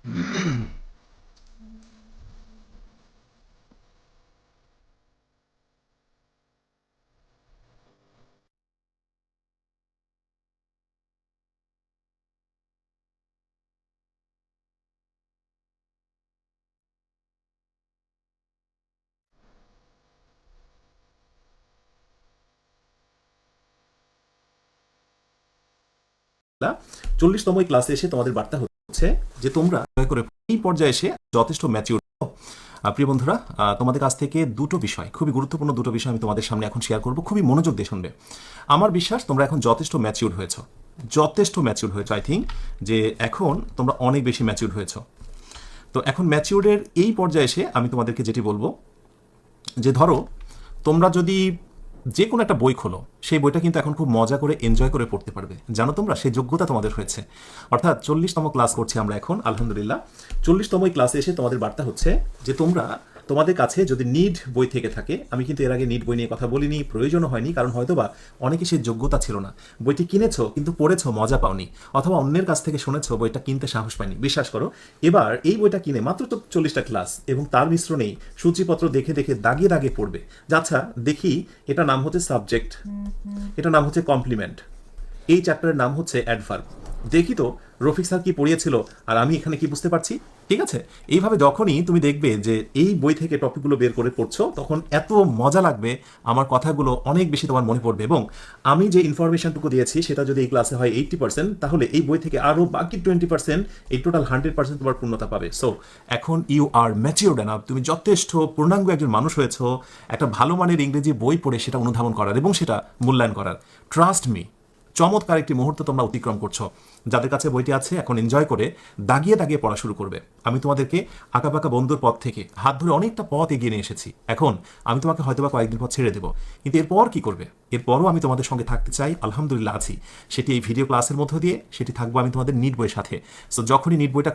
40তম ক্লাসে এসে তোমাদের বার্তা হচ্ছে যে তোমরা করে এই পর্যায়ে এসে যথেষ্ট ম্যাচিউর। প্রিয় বন্ধুরা, তোমাদের কাছ থেকে দুটো বিষয়, খুবই গুরুত্বপূর্ণ দুটো বিষয় আমি তোমাদের সামনে এখন শেয়ার করব। খুবই মনোযোগ দিয়ে শুনবে। আমার বিশ্বাস তোমরা এখন যথেষ্ট ম্যাচিউর হয়েছ, আই থিঙ্ক যে এখন তোমরা অনেক বেশি ম্যাচিউর হয়েছ। তো এখন ম্যাচিউরের এই পর্যায়ে এসে আমি তোমাদেরকে যেটি বলবো যে ধরো তোমরা যদি যে কোনো একটা বই খোলো, সেই বইটা কিন্তু এখন খুব মজা করে এনজয় করে পড়তে পারবে। জানো তোমরা, সেই যোগ্যতা তোমাদের হয়েছে। অর্থাৎ 40তম ক্লাস করছি আমরা এখন, আলহামদুলিল্লাহ। 40তম ক্লাসে এসে তোমাদের বার্তা হচ্ছে যে তোমরা, তোমাদের কাছে যদি নিড বই থেকে থাকে, আমি কিন্তু এর আগে নিড বই নিয়ে কথা বলিনি, প্রয়োজনও হয়নি, কারণ হয়তোবা অনেকে সেই যোগ্যতা ছিল না। বইটি কিনেছো কিন্তু পড়েছো, মজা পাওনি, অথবা অন্যের কাছ থেকে শুনেছো, বইটা কিনতে সাহস পাইনি। বিশ্বাস করো, এবার এই বইটা কিনে মাত্র তো 40টা ক্লাস এবং তার মিশ্রণেই সূচিপত্র দেখে দেখে দাগিয়ে দাগিয়ে পড়বে। আচ্ছা দেখি, এটা নাম হচ্ছে সাবজেক্ট, এটা নাম হচ্ছে কমপ্লিমেন্ট, এই চ্যাপ্টারের নাম হচ্ছে অ্যাডভার্ব। দেখি তো রফিক স্যার কি পড়িয়েছিল আর আমি এখানে কি বুঝতে পারছি। ঠিক আছে, এইভাবে যখনই তুমি দেখবে যে এই বই থেকে টপিকগুলো বের করে পড়ছো, তখন এত মজা লাগবে, আমার কথাগুলো অনেক বেশি তোমার মনে পড়বে। এবং আমি যে ইনফরমেশনটুকু দিয়েছি সেটা যদি এই ক্লাসে হয় 80%, তাহলে এই বই থেকে আরও বাকি 20%, এই টোটাল 100% তোমার পূর্ণতা পাবে। সো এখন ইউ আর ম্যাচিউরড এনাফ, তুমি যথেষ্ট পূর্ণাঙ্গ একজন মানুষ হয়েছো একটা ভালো মানের ইংরেজি বই পড়ে সেটা অনুধাবন করার এবং সেটা মূল্যায়ন করার। ট্রাস্ট মি, চমৎকার একটি মুহূর্ত তোমরা অতিক্রম করছো। যাদের কাছে বইটি আছে এখন এনজয় করে দাগিয়ে দাগিয়ে পড়া শুরু করবে। আমি তোমাদেরকে আঁকাবাঁকা বন্ধুর পথ থেকে হাত ধরে অনেকটা পথ এগিয়ে নিয়ে এসেছি। এখন আমি তোমাকে হয়তোবা কয়েকদিন পর ছেড়ে দেবো, কিন্তু এরপর কি করবে? এরপরও আমি তোমাদের সঙ্গে থাকতে চাই, আলহামদুলিল্লাহ আছি। সেটি এই ভিডিও ক্লাসের মধ্য দিয়ে, সেটি থাকবো আমি তোমাদের নিট বইয়ের সাথে। সো যখনই নিট বইটা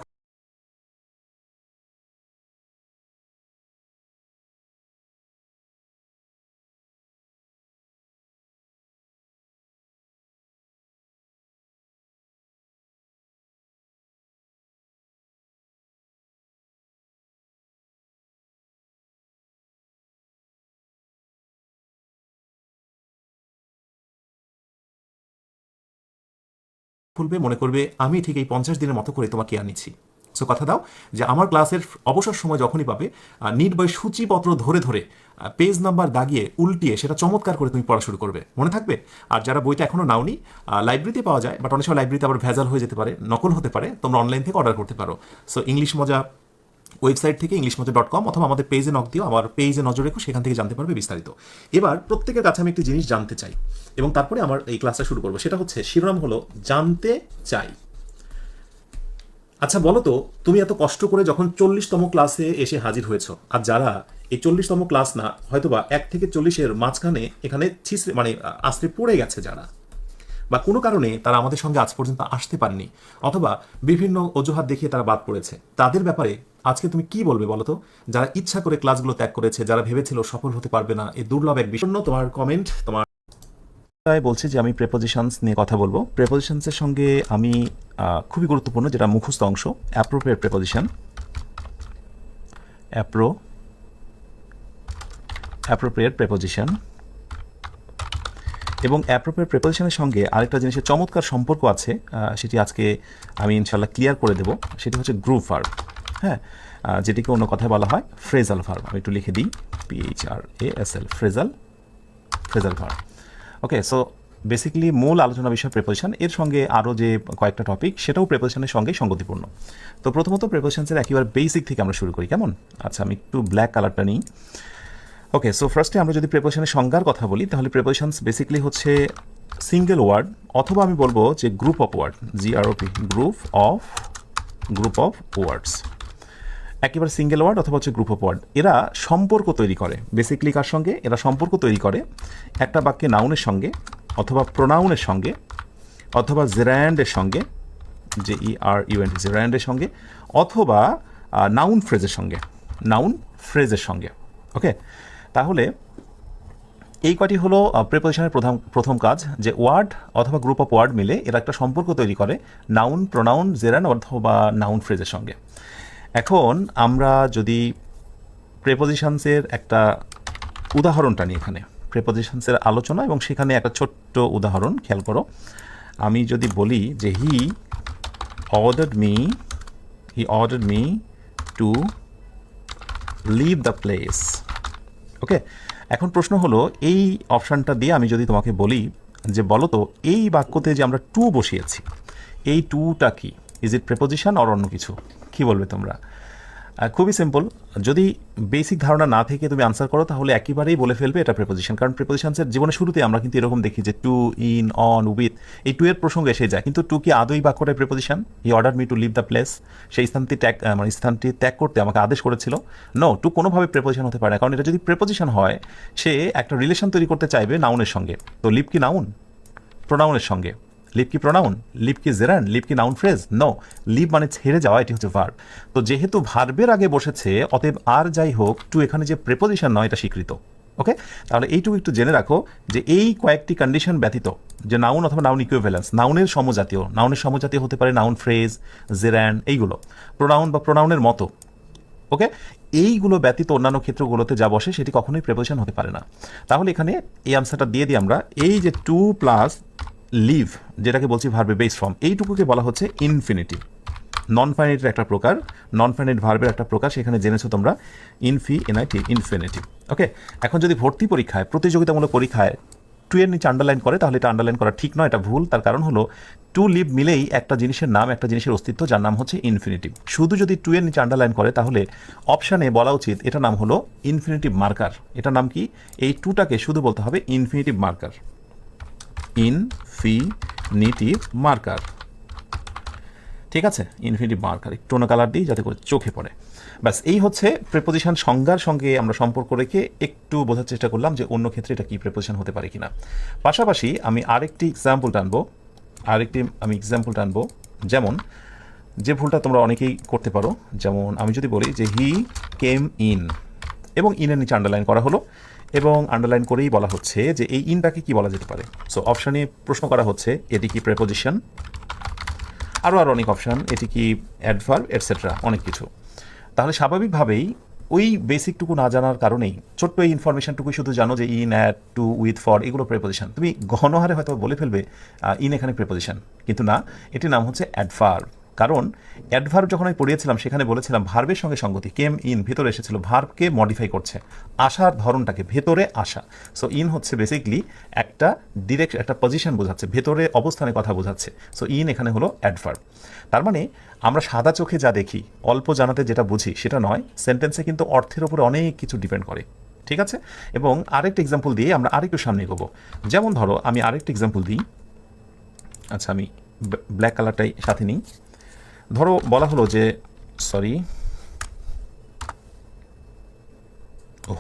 খুলবে, মনে করবে আমি ঠিক এই 50 দিনের মতো করে তোমাকে আনিছি। সো কথা দাও যে আমার ক্লাসের অবসর সময় যখনই পাবে, নিট বই সূচিপত্র ধরে ধরে পেজ নাম্বার দাগিয়ে উল্টিয়ে সেটা চমৎকার করে তুমি পড়া শুরু করবে, মনে থাকবে। আর যারা বইটা এখনো নাওনি, লাইব্রেরিতে পাওয়া যায়, বাট অনেক সময় লাইব্রেরিতে আবার ভেজাল হয়ে যেতে পারে, নকল হতে পারে, তোমরা অনলাইন থেকে অর্ডার করতে পারো। সো ইংলিশ মজা ওয়েবসাইট থেকে englishmoja.com অথবা আমাদের পেজে নক দিও, আমার পেজে নজর রেখো, সেখান থেকে জানতে পারবে বিস্তারিত। এবার প্রত্যেকের কাছে আমি একটি জিনিস জানতে চাই এবং তারপরে আমার এই ক্লাসটা শুরু করবো। সেটা হচ্ছে, শিরোনাম হলো জানতে চাই। আচ্ছা বলো তো, তুমি এত কষ্ট করে যখন 40তম ক্লাসে এসে হাজির হয়েছো, আর যারা এই 40তম ক্লাস না, হয়তোবা 1 থেকে 40-এর মাঝখানে এখানে ছিঁচড়ে মানে আশ্রে পড়ে গেছে যারা, বা কোনো কারণে তারা আমাদের সঙ্গে আজ পর্যন্ত আসতে পারেনি, অথবা বিভিন্ন অজুহাত দেখিয়ে তারা বাদ পড়েছে, তাদের ব্যাপারে আজকে তুমি কি বলবে বলো তো? যারা ইচ্ছা করে ক্লাসগুলো ত্যাগ করেছে, যারা ভেবেছিল সফল হতে পারবে না, এই দুর্লভ এক বিষয়। তোমার কমেন্ট, তোমার বলছে যে আমি প্রেপোজিশনস নিয়ে কথা বলবো। প্রেপোজিশনসের সঙ্গে আমি খুবই গুরুত্বপূর্ণ যেটা মুখস্থ অংশ, অ্যাপ্রোপ্রিয়েট প্রেপোজিশন, অ্যাপ্রোপ্রিয়েট প্রেপোজিশন। এবং অ্যাপ্রোপ্রিয়েট প্রেপোজিশনের সঙ্গে আরেকটা জিনিসের চমৎকার সম্পর্ক আছে, সেটি আজকে আমি ইনশাল্লাহ ক্লিয়ার করে দেবো। সেটি হচ্ছে গ্রুপ ভার্ব, হ্যাঁ, যেটিকে অন্য কথায় বলা হয় ফ্রেজাল ভার্ব। আমি একটু লিখে দিই, PHRASL, ফ্রেজাল ভার্ব। ওকে, সো বেসিক্যালি মূল আলোচনা বিষয় প্রেপোজিশন, এর সঙ্গে আরও যে কয়েকটা টপিক সেটাও প্রেপোজিশনের সঙ্গে সঙ্গতিপূর্ণ। তো প্রথমত প্রেপোজিশনসের একেবারে বেসিক থেকে আমরা শুরু করি, কেমন? আচ্ছা আমি একটু ব্ল্যাক কালারটা নিই। ওকে, সো ফার্স্টে আমরা যদি প্রেপোজিশনের সংজ্ঞার কথা বলি, তাহলে প্রেপোজিশনস বেসিক্যালি হচ্ছে সিঙ্গেল ওয়ার্ড, অথবা আমি বলবো যে group of word, GROP, group of words. একেবারে সিঙ্গেল ওয়ার্ড অথবা হচ্ছে গ্রুপ অফ ওয়ার্ড, এরা সম্পর্ক তৈরি করে। বেসিক্যালি কার সঙ্গে এরা সম্পর্ক তৈরি করে? একটা বাক্যে নাউনের সঙ্গে, অথবা প্রোনাউনের সঙ্গে, অথবা জেরান্ডের সঙ্গে, JERUND, জেরান্ডের সঙ্গে, অথবা নাউন ফ্রেজের সঙ্গে। ওকে, তাহলে এই কয়টি হলো প্রিপোজিশনের প্রথম কাজ, যে ওয়ার্ড অথবা গ্রুপ অফ ওয়ার্ড মিলে এরা একটা সম্পর্ক তৈরি করে নাউন, প্রোনাউন, জেরান অথবা নাউন ফ্রেজের সঙ্গে। এখন আমরা যদি প্রিপোজিশনসের একটা উদাহরণটা নিই, এখানে প্রিপোজিশনসের আলোচনা এবং সেখানে একটা ছোট্ট উদাহরণ খেয়াল করো। আমি যদি বলি যে হি ordered me to leave the place, ওকে। এখন প্রশ্ন হলো এই অপশানটা দিয়ে আমি যদি তোমাকে বলি যে বলো তো এই বাক্যতে যে আমরা টু বসিয়েছি, এই টুটা কি? ইজ ইট প্রিপোজিশন অর অন্য কিছু? কি বলবে তোমরা? খুবই সিম্পল, যদি বেসিক ধারণা না থেকে তুমি আনসার করো তাহলে একেবারেই বলে ফেলবে এটা প্রিপোজিশন। কারণ প্রিপোজিশনসের জীবনের শুরুতে আমরা কিন্তু এরকম দেখি যে টু, ইন, অন, উইথ, এই টু এর প্রসঙ্গে এসে যায়, কিন্তু টু কি আদৌ বাক্যটাই preposition? He order me to leave the place, সেই স্থানটি ত্যাগ করতে আমাকে আদেশ করেছিল। নো, টু কোনোভাবে প্রিপোজিশন হতে পারে না, কারণ এটা যদি প্রিপোজিশন হয় সে একটা রিলেশন তৈরি করতে চাইবে নাউনের সঙ্গে। তো লিভ কি নাউন? প্রোনাউনের সঙ্গে। লিভ কি প্রোনাউন? লিভ কি জেরান? লিভ কি নাউন ফ্রেজ? নো, লিভ মানে ছেড়ে যাওয়া, এটি হচ্ছে ভার্ব। তো যেহেতু ভার্বের আগে বসেছে, অতএব আর যাই হোক টু এখানে যে প্রিপোজিশন নয় এটা স্বীকৃত। ওকে, তাহলে এইটুকু একটু জেনে রাখো যে এই কয়েকটি কন্ডিশন ব্যতীত যে নাউন অথবা নাউন ইকুইভ্যালেন্স, নাউনের সমজাতীয় হতে পারে নাউন ফ্রেজ, জেরান, এইগুলো প্রোনাউন বা প্রোনাউনের মতো। ওকে, এইগুলো ব্যতীত অন্যান্য ক্ষেত্রগুলোতে যা বসে সেটি কখনোই প্রিপোজিশন হতে পারে না। তাহলে এখানে এই আনসারটা দিয়ে দিই আমরা, এই যে টু প্লাস লিভ যেটাকে বলছি ভার্বে বেস ফর্ম, এইটুকুকে বলা হচ্ছে ইনফিনিটিভ। নন ফাইনাইটের একটা প্রকার, নন ফাইনাইট ভার্বের একটা প্রকার, সেখানে জেনেছো তোমরা ইনফিনিটিভ। ওকে, এখন যদি ভর্তি পরীক্ষায়, প্রতিযোগিতামূলক পরীক্ষায় টু এর নিচে আন্ডারলাইন করে তাহলে এটা আন্ডারলাইন করা ঠিক নয়, এটা ভুল। তার কারণ হলো টু লিভ মিলেই একটা জিনিসের নাম, একটা জিনিসের অস্তিত্ব, যার নাম হচ্ছে ইনফিনিটিভ। শুধু যদি টু এর নিচে আন্ডারলাইন করে তাহলে অপশানে বলা উচিত এটার নাম হলো ইনফিনিটিভ মার্কার। এটার নাম কি? এই টুটাকে শুধু বলতে হবে ইনফিনিটিভ মার্কার, ইনফিনিটিভ মার্কার। ঠিক আছে, ইনফিনিটিভ মার্কার একটু অন্য কালার দিই যাতে করে চোখে পড়ে। ব্যাস, এই হচ্ছে প্রিপোজিশন সংজ্ঞার সঙ্গে আমরা সম্পর্ক রেখে একটু বোঝার চেষ্টা করলাম যে অন্য ক্ষেত্রে এটা কি প্রিপোজিশন হতে পারে কিনা। পাশাপাশি আমি আরেকটি এক্সাম্পল টানবো, যেমন যে ভুলটা তোমরা অনেকেই করতে পারো। যেমন আমি যদি বলি যে হি কেম ইন, এবং ইনের নিচে আন্ডারলাইন করা হলো, এবং আন্ডারলাইন করেই বলা হচ্ছে যে এই ইনটাকে কি বলা যেতে পারে। সো অপশানে প্রশ্ন করা হচ্ছে এটি কি প্রিপোজিশন, আরও অনেক অপশান, এটি কি অ্যাডভার্ব, এটসেট্রা, অনেক কিছু। তাহলে স্বাভাবিকভাবেই ওই বেসিকটুকু না জানার কারণেই, ছোট্ট এই ইনফরমেশনটুকুই শুধু জানো যে in, at, to, with, for, এগুলো প্রিপোজিশন, তুমি ঘনহারে হয়তো বলে ফেলবে ইন এখানে প্রিপোজিশন, কিন্তু না, এটির নাম হচ্ছে অ্যাডভার্ব। কারণ অ্যাডভার্ব যখন আমি পড়িয়েছিলাম সেখানে বলেছিলাম ভার্বের সঙ্গে সঙ্গতি, কেম ইন ভেতরে এসেছিল, ভার্বকে মডিফাই করছে, আসার ধরনটাকে, ভেতরে আসা। সো ইন হচ্ছে বেসিকলি একটা পজিশন বোঝাচ্ছে, ভেতরে অবস্থানে কথা বোঝাচ্ছে। সো ইন এখানে হলো অ্যাডভার্ব। তার মানে আমরা সাদা চোখে যা দেখি, অল্প জানাতে যেটা বুঝি সেটা নয়, সেন্টেন্সে কিন্তু অর্থের উপরে অনেক কিছু ডিপেন্ড করে। ঠিক আছে, এবং আরেকটা এক্সাম্পল দিয়ে আমরা আরেকটু সামনে এগোবো। যেমন ধরো আমি আরেকটা এক্সাম্পল দিই। আচ্ছা, আমি ব্ল্যাক কালারটাই সাথে নিই। ধরো বলা হলো যে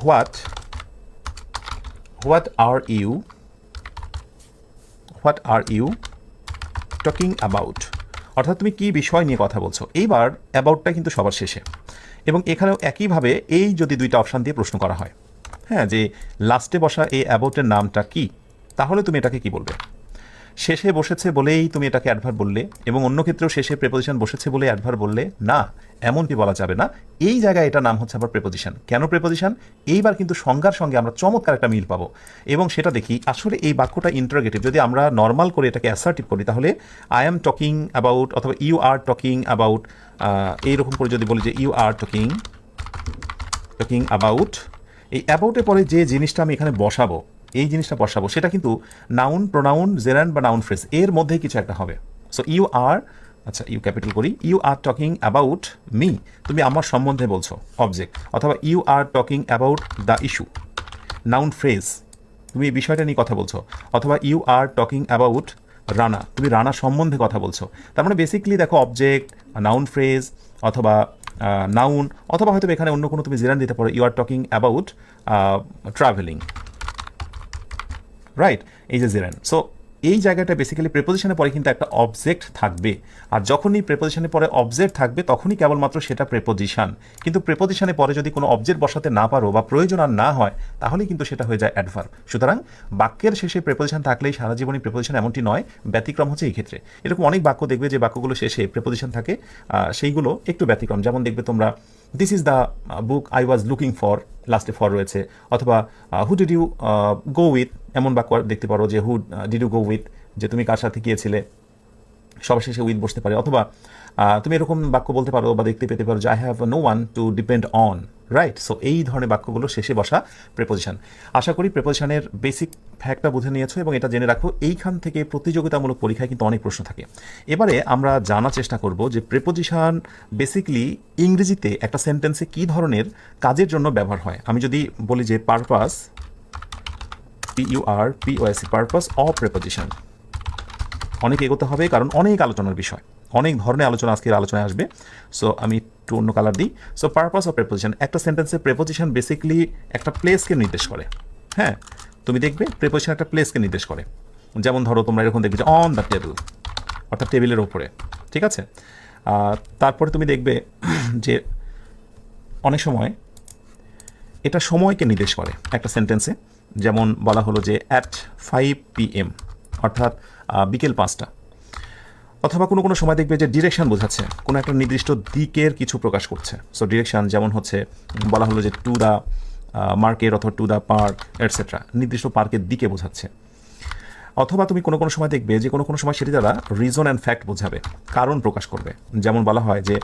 what are you talking about, অর্থাৎ তুমি কি বিষয় নিয়ে কথা বলছো। এইবার অ্যাবাউটটা কিন্তু সবার শেষে, এবং এখানেও একইভাবে এই যদি দুইটা অপশান দিয়ে প্রশ্ন করা হয়, হ্যাঁ, যে লাস্টে বসা এই অ্যাবাউটের নামটা কি, তাহলে তুমি এটাকে কি বলবে? শেষে বসেছে বলেই তুমি এটাকে অ্যাডভার্ব বললে, এবং অন্য ক্ষেত্রেও শেষে প্রিপোজিশন বসেছে বলে অ্যাডভার্ব বললে? না, এমনটি বলা যাবে না। এই জায়গায় এটা নাম হচ্ছে আবার প্রিপোজিশন। কেন প্রিপোজিশন? এইবার কিন্তু সংজ্ঞার সঙ্গে আমরা চমৎকার একটা মিল পাবো, এবং সেটা দেখি আসলে এই বাক্যটা ইন্টারোগেটিভ। যদি আমরা নর্মাল করে এটাকে অ্যাসার্টিভ করি তাহলে আই এম টকিং অ্যাবাউট অথবা ইউ আর টকিং অ্যাবাউট, এইরকম করে যদি বলি যে ইউ আর টকিং অ্যাবাউট, এই অ্যাবাউটের পরে যে জিনিসটা আমি এখানে বসাবো, সেটা কিন্তু নাউন, প্রোনাউন, জেরান বা নাউন ফ্রেজ, এর মধ্যেই কিছু একটা হবে। সো ইউ ক্যাপিটাল করি, you are talking about me, তুমি আমার সম্বন্ধে বলছো, অবজেক্ট, অথবা you are talking about the issue, noun phrase, তুমি এই বিষয়টা নিয়ে কথা বলছো, অথবা you are talking about Rana, তুমি রানা সম্বন্ধে কথা বলছো। তার মানে বেসিক্যালি দেখো অবজেক্ট, নাউন ফ্রেজ, অথবা নাউন, অথবা হয়তো এখানে অন্য কোনো তুমি জেরান দিতে পারো, you are talking about travelling, right, এই যে জেরান। সো এই জায়গাটা বেসিক্যালি প্রেপোজিশনের পরে কিন্তু একটা অবজেক্ট থাকবে, আর যখনই প্রেপোজিশনের পরে অবজেক্ট থাকবে তখনই কেবলমাত্র সেটা প্রেপোজিশন। কিন্তু প্রেপোজিশনের পরে যদি কোনো অবজেক্ট বসাতে না পারো বা প্রয়োজন আর না হয় তাহলেই কিন্তু সেটা হয়ে যায় অ্যাডভার্ব। সুতরাং বাক্যের শেষে প্রেপোজিশন থাকলেই সারা জীবনই প্রেপোজিশন এমনটি নয়, ব্যতিক্রম হচ্ছে এই ক্ষেত্রে। এরকম অনেক বাক্য দেখবে যে বাক্যগুলো শেষে প্রেপোজিশন থাকে, সেইগুলো একটু ব্যতিক্রম। যেমন দেখবে তোমরা this is the book I was looking for, লাস্টে ফর রয়েছে, অথবা who did you go with, এমন বাক্য দেখতে পারো যে who did you go with, যে তুমি কার সাথে গিয়েছিলে, সবশেষে উইথ বসতে পারে। অথবা তুমি এরকম বাক্য বলতে পারো বা দেখতে পেতে পারো যে I have no one to depend on, right? So এই ধরনের বাক্যগুলো শেষে বসা প্রেপোজিশন। আশা করি প্রেপোজিশনের বেসিক ফ্যাক্টটা বুঝে নিয়েছো এবং এটা জেনে রাখো এইখান থেকে প্রতিযোগিতামূলক পরীক্ষায় কিন্তু অনেক প্রশ্ন থাকে। এবারে আমরা জানার চেষ্টা করব যে প্রেপোজিশন বেসিকলি ইংরেজিতে একটা সেন্টেন্সে কী ধরনের কাজের জন্য ব্যবহার হয়। আমি যদি বলি যে purpose, PURPOS, purpose of preposition, অনেক এগোতে হবে কারণ অনেক আলোচনার বিষয়, অনেক ধরনের আলোচনা আজকের আলোচনায় আসবে। সো আমি একটু অন্য কালার দিই। সো পারপাস অফ প্রেপোজিশন, একটা সেন্টেন্সে প্রেপোজিশন বেসিক্যালি একটা প্লেসকে নির্দেশ করে। হ্যাঁ, তুমি দেখবে প্রেপোজিশন একটা প্লেসকে নির্দেশ করে। যেমন ধরো তোমরা এরকম দেখবে যে অন দ্য টেবিল, অর্থাৎ টেবিলের ওপরে, ঠিক আছে? তারপরে তুমি দেখবে যে অনেক সময় এটা সময়কে নির্দেশ করে একটা সেন্টেন্সে। যেমন বলা হলো যে অ্যাট 5 PM, অর্থাৎ বিকেল 5টা। অথবা কোনো কোনো সময় দেখবে যে ডিরেকশন বোঝাচ্ছে, কোনো একটা নির্দিষ্ট দিকের কিছু প্রকাশ করছে। সো ডিরেকশন যেমন হচ্ছে বলা হলো যে টু দ্য মার্কেট অথবা টু দ্য পার্ক এটসেট্রা, নির্দিষ্ট পার্কের দিকে বোঝাচ্ছে। অথবা তুমি কোনো কোনো সময় দেখবে যে কোনো কোনো সময় সেটি দ্বারা রিজন অ্যান্ড ফ্যাক্ট বোঝাবে, কারণ প্রকাশ করবে। যেমন বলা হয় যে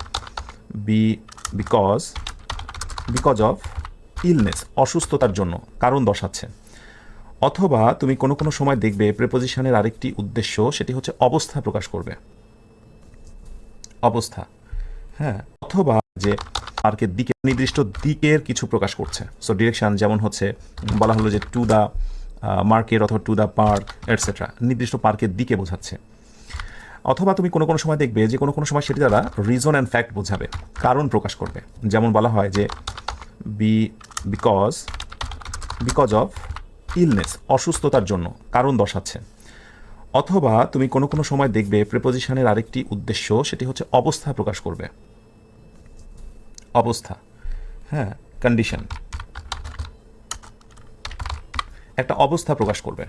বিকজ অফ ইলনেস, অসুস্থতার জন্য কারণ দর্শাচ্ছে। অথবা তুমি কোনো কোনো সময় দেখবে প্রেপোজিশনের আরেকটি উদ্দেশ্য, সেটি হচ্ছে অবস্থা প্রকাশ করবে, অবস্থা। হ্যাঁ, অথবা যে পার্কের দিকে, নির্দিষ্ট দিকের কিছু প্রকাশ করছে। সো ডিরেকশন যেমন হচ্ছে বলা হলো যে টু দ্য মার্কেট অথবা টু দ্য পার্ক এটসেট্রা, নির্দিষ্ট পার্কের দিকে বোঝাচ্ছে। অথবা তুমি কোনো কোনো সময় দেখবে যে কোনো কোনো সময় সেটি দ্বারা রিজন অ্যান্ড ফ্যাক্ট বোঝাবে, কারণ প্রকাশ করবে। যেমন বলা হয় যে বিকজ অফ ইলনেস, অসুস্থতার জন্য কারণ দর্শাচ্ছে। অথবা তুমি কোনো কোনো সময় দেখবে প্রেপোজিশনের আরেকটি উদ্দেশ্য, সেটি হচ্ছে অবস্থা প্রকাশ করবে, অবস্থা। হ্যাঁ, কন্ডিশন, একটা অবস্থা প্রকাশ করবে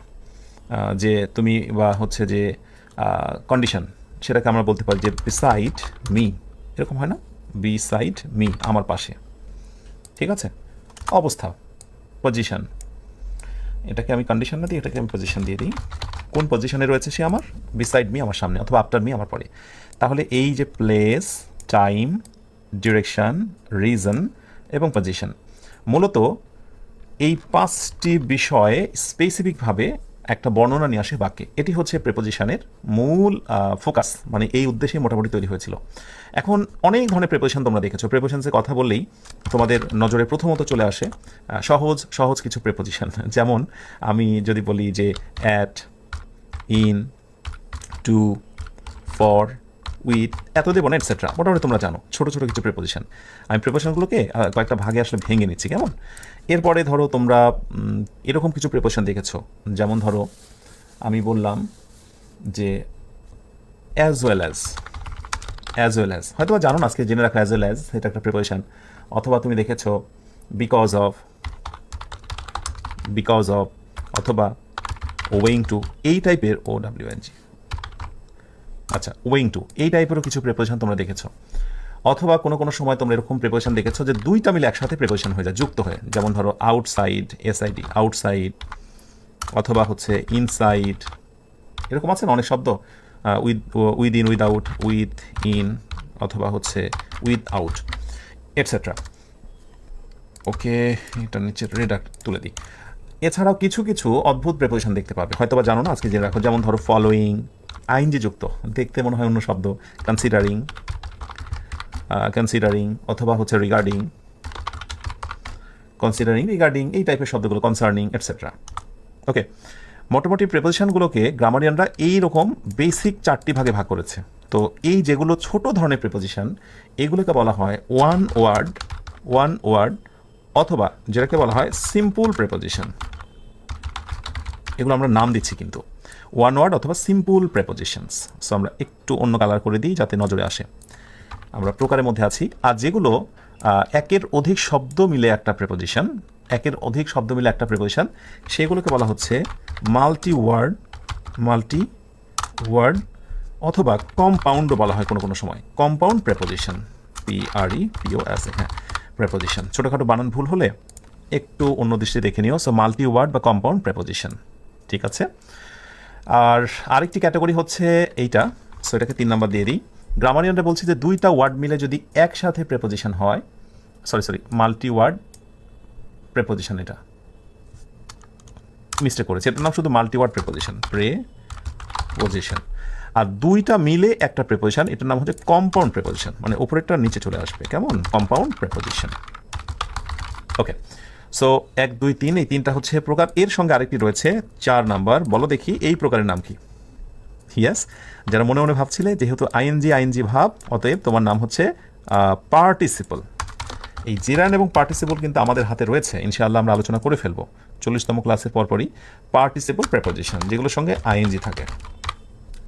যে তুমি, বা হচ্ছে যে কন্ডিশন, সেটাকে আমরা বলতে পারি যে বিসাইড মি, এরকম হয় না? বিসাইড মি, আমার পাশে, ঠিক আছে? অবস্থা, পজিশন, এটাকে আমি কন্ডিশন না দিই, এটাকে আমি পজিশন দিয়ে দিই। কোন পজিশনে রয়েছে সে আমার? বিসাইড মি, আমার সামনে, অথবা আফটার মি, আমার পরে। তাহলে এই যে প্লেস, টাইম, ডিরেকশন, রিজন এবং পজিশন, মূলত এই 5টি বিষয়ে স্পেসিফিকভাবে একটা বর্ণনা নিয়ে আসে বাক্যে। এটি হচ্ছে প্রেপোজিশনের মূল ফোকাস, মানে এই উদ্দেশ্যে মোটামুটি তৈরি হয়েছিল। এখন অনেক ধরনের প্রেপোজিশন তোমরা দেখেছো। প্রেপোজিশনের কথা বললেই তোমাদের নজরে প্রথমত চলে আসে সহজ সহজ কিছু প্রেপোজিশন। যেমন আমি যদি বলি যে at, in, to, for, with, এত দেবো না, এটসেট্রা, মোটামুটি তোমরা জানো ছোটো ছোটো কিছু প্রেপোজিশন। আমি প্রেপোজিশনগুলোকে কয়েকটা ভাগে আসলে ভেঙে নিচ্ছি, কেমন? এরপরে ধরো তোমরা এরকম কিছু প্রেপোজিশন দেখেছো। যেমন ধরো আমি বললাম যে অ্যাজ ওয়েল অ্যাজ, হয়তো জানো না, আজকে জেনে রাখো অ্যাজ ওয়েল অ্যাজ এটা একটা প্রেপোজিশন। অথবা তুমি দেখেছো বিকজ অফ, অথবা ওয়েইং টু, এই টাইপের, OWING, আচ্ছা, ওয়েইং টু, এই টাইপেরও কিছু প্রেপোজিশন তোমরা দেখেছো। অথবা কোনো কোনো সময় তোমরা এরকম প্রেপোজিশন দেখেছো যে দুইটা মিলে একসাথে প্রেপোজিশন হয়ে যায়, যুক্ত হয়ে। যেমন ধরো আউটসাইড, SID, আউটসাইড, অথবা হচ্ছে ইনসাইড, এরকম আছে না অনেক শব্দ, উইদিন, উইদাউট, উইথ ইন, অথবা হচ্ছে উইথ আউট, এটসেট্রা। ওকে, এটা নিচে রেডার তুলে দিই। এছাড়াও কিছু কিছু অদ্ভুত প্রেপোজিশন দেখতে পাবে, হয়তো বা জানো না, আজকে জেনে রাখো। যেমন ধরো ফলোয়িং, ING যুক্ত, দেখতে মনে হয় অন্য শব্দ। কনসিডারিং, অথবা হচ্ছে রিগার্ডিং, এই টাইপের শব্দগুলো, কনসার্নিং, এটসেট্রা। ওকে, মোটামুটি প্রেপোজিশনগুলোকে গ্রামারিয়ানরা এইরকম বেসিক 4টি ভাগে ভাগ করেছে। তো এই যেগুলো ছোট ধরনের প্রেপোজিশন, এগুলোকে বলা হয় ওয়ান ওয়ার্ড, অথবা যেটাকে বলা হয় সিম্পল প্রেপোজিশন। এগুলো আমরা নাম দিচ্ছি কিন্তু। ওয়ান ওয়ার্ড অথবা সিম্পল প্রেপোজিশনস। সো আমরা একটু অন্য কালার করে দিই যাতে নজরে আসে। আমরা প্রকারের মধ্যে আছি। আর যেগুলো একের অধিক শব্দ মিলে একটা প্রেপোজিশন, একের অধিক শব্দ মিলে একটা প্রেপোজিশন, সেগুলোকে বলা হচ্ছে মাল্টি ওয়ার্ড অথবা কম্পাউন্ডও বলা হয় কোনো কোনো সময়, কম্পাউন্ড প্রেপোজিশন, PREPOS, হ্যাঁ প্রেপোজিশন। ছোটোখাটো বানান ভুল হলে একটু অন্য দৃষ্টি দেখে নিও। সো মাল্টি ওয়ার্ড বা কম্পাউন্ড প্রেপোজিশন, ঠিক আছে। আর আরেকটি ক্যাটাগরি হচ্ছে এইটা, সো এটাকে 3 নাম্বার দিয়ে দিই। গ্রামারিয়ানরা বলছি যে দুইটা ওয়ার্ড মিলে যদি একসাথে প্রেপোজিশন হয়, সরি মাল্টি ওয়ার্ড প্রেপোজিশন, এটা মিস্টেক করেছে, এটার নাম শুধু মাল্টি ওয়ার্ড প্রেপোজিশন, প্রেপোজিশন। আর দুইটা মিলে একটা প্রেপোজিশন, এটার নাম হচ্ছে কম্পাউন্ড প্রেপোজিশন, মানে উপরেরটা নিচে চলে আসবে, কেমন, কম্পাউন্ড প্রেপোজিশন। ওকে, সো 1 2 3 এই 3টা হচ্ছে প্রকার। এর সঙ্গে আরেকটি রয়েছে 4 নাম্বার, বলো দেখি এই প্রকারের নাম কি? ইয়েস, যারা মনে মনে ভাবছিলে যেহেতু আইএনজি ভাব, অতএব তোমার নাম হচ্ছে পার্টিসিপল। এই জেরান এবং পার্টিসিপল কিন্তু আমাদের হাতে রয়েছে, ইনশাআল্লাহ আমরা আলোচনা করে ফেলবো 40তম ক্লাসের পরপরই। পার্টিসিপল প্রেপোজিশন যেগুলোর সঙ্গে আইএনজি থাকে।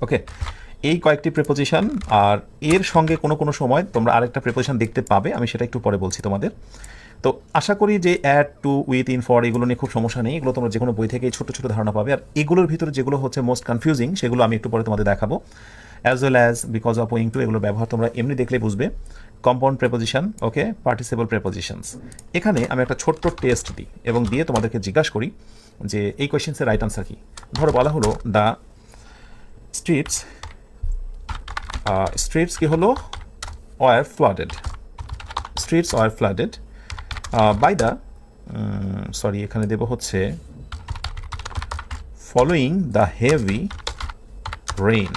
ওকে, এই কয়েকটি প্রেপোজিশন, আর এর সঙ্গে কোনো কোনো সময় তোমরা আরেকটা প্রেপোজিশন দেখতে পাবে, আমি সেটা একটু পরে বলছি তোমাদের। তো আশা করি যে at, to, with, in, for এগুলো নিয়ে খুব সমস্যা নেই, এগুলো তোমরা যে কোনো বই থেকে ছোটো ছোটো ধারণা পাবে। আর এগুলোর ভিতরে যেগুলো হচ্ছে মোস্ট কনফিউজিং সেগুলো আমি একটু পরে তোমাদের দেখাবো। As well as because of, owing to, এগুলো ব্যবহার তোমরা এমনি দেখলে বুঝবে। কম্পাউন্ড প্রেপোজিশন, ওকে, পার্টিসিপল প্রেপোজিশনস। এখানে আমি একটা ছোট্ট টেস্ট দিই এবং দিয়ে তোমাদেরকে জিজ্ঞাসা করি যে এই কোয়েশ্চেন্সের রাইট আনসার কী। ধরো বলা হলো দ্য স্ট্রিটস কি হলো, were flooded, streets were flooded by the, sorry এখানে দেব হচ্ছে following the heavy rain.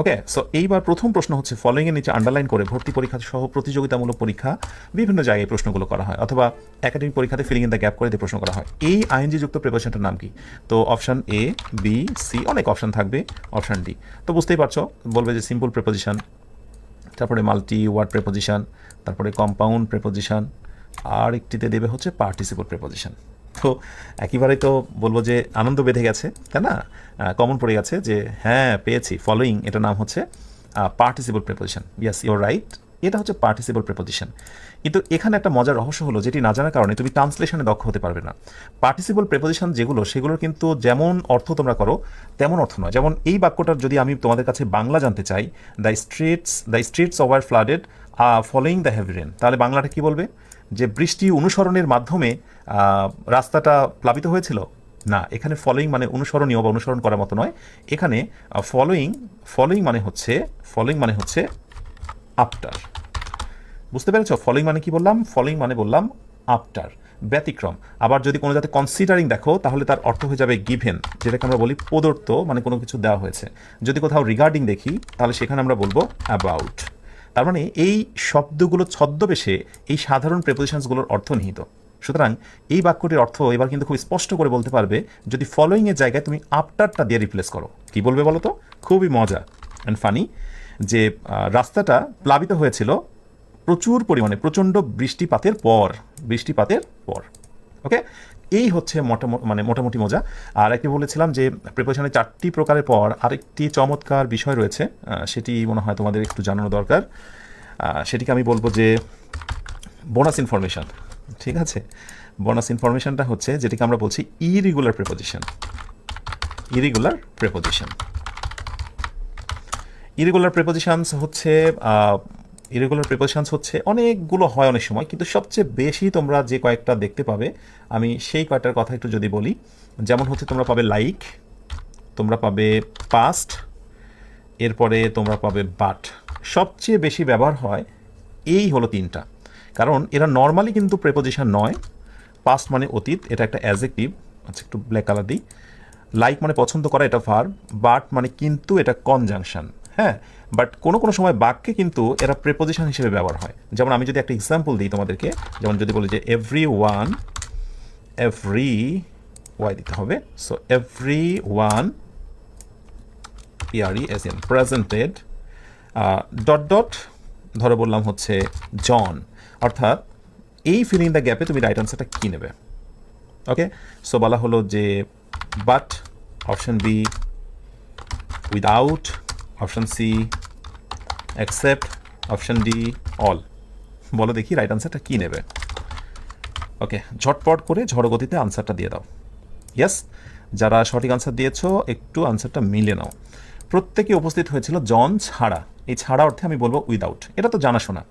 Okay, so এইবার প্রথম প্রশ্ন হচ্ছে ফলোয়িংয়ের নিচে আন্ডারলাইন করে ভর্তি পরীক্ষা সহ প্রতিযোগিতামূলক পরীক্ষা বিভিন্ন জায়গায় প্রশ্নগুলো করা হয়, অথবা একাডেমিক পরীক্ষাতে ফিলিং ইন দ্য গ্যাপ করে দিয়ে প্রশ্ন করা হয়। এই আইএনজি যুক্ত প্রিপারেশনটার নাম কি? তো অপশান এ, বি, সি, অনেক অপশান থাকবে, অপশান ডি। তো বুঝতেই পারছো, বলবে যে সিম্পল প্রিপোজিশন, তারপরে মাল্টি ওয়ার্ড প্রিপোজিশন, তারপরে কম্পাউন্ড প্রিপোজিশন, আর একটিতে দেবে হচ্ছে পার্টিসিপল প্রিপোজিশন। তো একেবারেই তো বলবো যে আনন্দ বেঁধে গেছে, তাই না? কমন পড়ে গেছে যে হ্যাঁ পেয়েছি, ফলোয়িং, এটার নাম হচ্ছে participle preposition. Yes, your right, এটা হচ্ছে পার্টিসিপল প্রিপোজিশন। কিন্তু এখানে একটা মজার রহস্য হলো, যেটি না জানার কারণে তুমি ট্রান্সলেশনে দক্ষ হতে পারবে না। পার্টিসিপল প্রিপোজিশন যেগুলো, সেগুলোর কিন্তু যেমন অর্থ তোমরা করো তেমন অর্থ নয়। যেমন এই বাক্যটার যদি আমি তোমাদের কাছে বাংলা জানতে চাই, the streets over flooded following the heavy rain, তাহলে বাংলাটা কি বলবে? যে বৃষ্টি অনুসরণের মাধ্যমে রাস্তাটা প্লাবিত হয়েছিল? না, এখানে ফলোয়িং মানে অনুসরণীয় বা অনুসরণ করার মতো নয়। এখানে ফলোয়িং মানে হচ্ছে আফটার। বুঝতে পেরেছ? ফলোয়িং মানে কি বললাম? ফলোয়িং মানে বললাম আফটার, ব্যতিক্রম। আবার যদি কোনো যাতে কনসিডারিং দেখো, তাহলে তার অর্থ হয়ে যাবে গিভেন, যেটাকে আমরা বলি প্রদত্ত, মানে কোনো কিছু দেওয়া হয়েছে। যদি কোথাও রিগার্ডিং দেখি, তাহলে সেখানে আমরা বলবো অ্যাবাউট। তার মানে এই শব্দগুলো ছদ্মবেশে এই সাধারণ প্রেপোজিশনসগুলোর অর্থ নিহিত। সুতরাং এই বাক্যটির অর্থ এবার কিন্তু খুব স্পষ্ট করে বলতে পারবে যদি ফলোয়িংয়ের জায়গায় তুমি আফটারটা দিয়ে রিপ্লেস করো। কি বলবে বলো তো? খুবই মজা অ্যান্ড ফানি, যে রাস্তাটা প্লাবিত হয়েছিল প্রচুর পরিমাণে, প্রচণ্ড বৃষ্টিপাতের পর। ওকে, এই হচ্ছে মোটামুটি মজা। আর একটি বলেছিলাম যে প্রিপারেশনের 4টি প্রকারের পর আরেকটি চমৎকার বিষয় রয়েছে, সেটি মনে হয় তোমাদের একটু জানানো দরকার। সেটিকে আমি বলবো যে বোনাস ইনফরমেশন। ঠিক আছে, বোনাস ইনফরমেশনটা হচ্ছে যেটিকে আমরা বলছি ইরেগুলার প্রিপোজিশন। ইরেগুলার প্রিপোজিশনস হচ্ছে অনেকগুলো হয় অনেক সময়, কিন্তু সবচেয়ে বেশি তোমরা যে কয়েকটা দেখতে পাবে, আমি সেই কয়েকটার কথা একটু যদি বলি। যেমন হচ্ছে তোমরা পাবে লাইক, তোমরা পাবে পাস্ট, এরপরে তোমরা পাবে বাট। সবচেয়ে বেশি ব্যবহার হয় এই হলো 3টা, কারণ এরা নর্মালি কিন্তু প্রেপোজিশন নয়। পাস্ট মানে অতীত, এটা একটা অ্যাডজেক্টিভ। আচ্ছা, একটু ব্ল্যাক কালার দিই। লাইক মানে পছন্দ করা, এটা ভার্ব। বাট মানে কিন্তু, এটা কনজাংশন। হ্যাঁ, বাট কোনো কোনো সময় বাক্যে কিন্তু এরা প্রেপোজিশন হিসেবে ব্যবহার হয়। যেমন আমি যদি একটা এক্সাম্পল দিই তোমাদেরকে, যেমন যদি বলি যে এভরি ওয়াই দিতে হবে। So every one presented dot ধরে বললাম হচ্ছে জন। অর্থাৎ এই ফিলিং দ্য গ্যাপে তুমি রাইট আনসারটা কী নেবে? ওকে, সো বলা হলো যে but option B without, option C accept, option D all. বলো দেখি রাইট আনসারটা কী নেবে। ওকে, ঝটপট করে ঝড়গতিতে আনসারটা দিয়ে দাও। ইয়েস, যারা সঠিক আনসার দিয়েছো একটু আনসারটা মিলে নাও। প্রত্যেকে উপস্থিত হয়েছিল জন ছাড়া। এই ছাড়া অর্থে আমি বলবো উইদাউট, এটা তো জানাশোনা।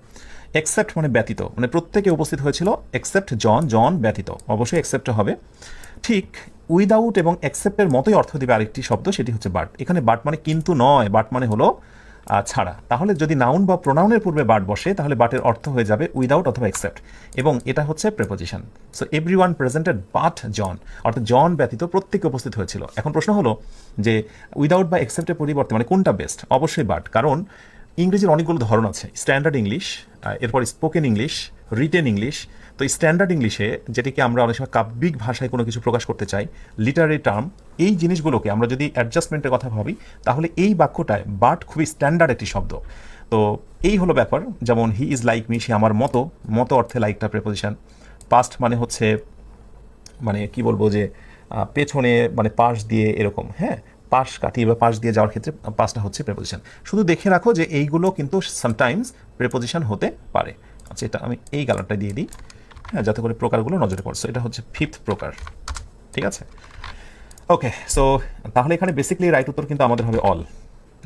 এক্সেপ্ট মানে ব্যতীত, মানে প্রত্যেকে উপস্থিত হয়েছিল এক্সেপ্ট জন, জন ব্যতীত, অবশ্যই এক্সেপ্ট হবে। ঠিক উইদাউট এবং অ্যাকসেপ্টের মতোই অর্থ দেবে আরেকটি শব্দ, সেটি হচ্ছে বাট। এখানে বাট মানে কিন্তু নয়, বাট মানে হলো ছাড়া। তাহলে যদি নাউন বা প্রোনাউনের পূর্বে বাট বসে তাহলে বাটের অর্থ হয়ে যাবে উইদাউট অথবা অ্যাকসেপ্ট, এবং এটা হচ্ছে preposition. So everyone presented but John, অর্থাৎ জন ব্যতীত প্রত্যেকে উপস্থিত হয়েছিল। এখন প্রশ্ন হলো যে উইদাউট বা অ্যাকসেপ্টের পরিবর্তে মানে কোনটা বেস্ট? অবশ্যই বাট, কারণ ইংরেজির অনেকগুলো ধরন আছে। স্ট্যান্ডার্ড ইংলিশ, এরপর স্পোকেন ইংলিশ, রিটেন ইংলিশ। তো স্ট্যান্ডার্ড ইংলিশে, যেটিকে আমরা অনেক সময় কাব্যিক ভাষায় কোনো কিছু প্রকাশ করতে চাই, লিটারি টার্ম, এই জিনিসগুলোকে আমরা যদি অ্যাডজাস্টমেন্টের কথা ভাবি তাহলে এই বাক্যটায় বাট খুবই স্ট্যান্ডার্ড একটি শব্দ। তো এই হলো ব্যাপার। যেমন হি ইজ লাইক মি, সে আমার মতো, মতো অর্থে লাইকটা প্রেপোজিশন। পাস্ট মানে হচ্ছে মানে কি বলবো যে পেছনে মানে পাশ দিয়ে এরকম, হ্যাঁ, পাশ কাটিয়ে বা পাশ দিয়ে যাওয়ার ক্ষেত্রে পাশটা হচ্ছে প্রেপোজিশন। শুধু দেখে রাখো যে এইগুলো কিন্তু সামটাইমস প্রেপোজিশন হতে পারে। আচ্ছা, এটা আমি এই কালারটা দিয়ে দিই, হ্যাঁ, যাতে করে প্রকারগুলো নজরে পড়ছে। এটা হচ্ছে 5th প্রকার, ঠিক আছে। ওকে, সো তাহলে এখানে বেসিক্যালি রাইট উত্তর কিন্তু আমাদের হবে অল,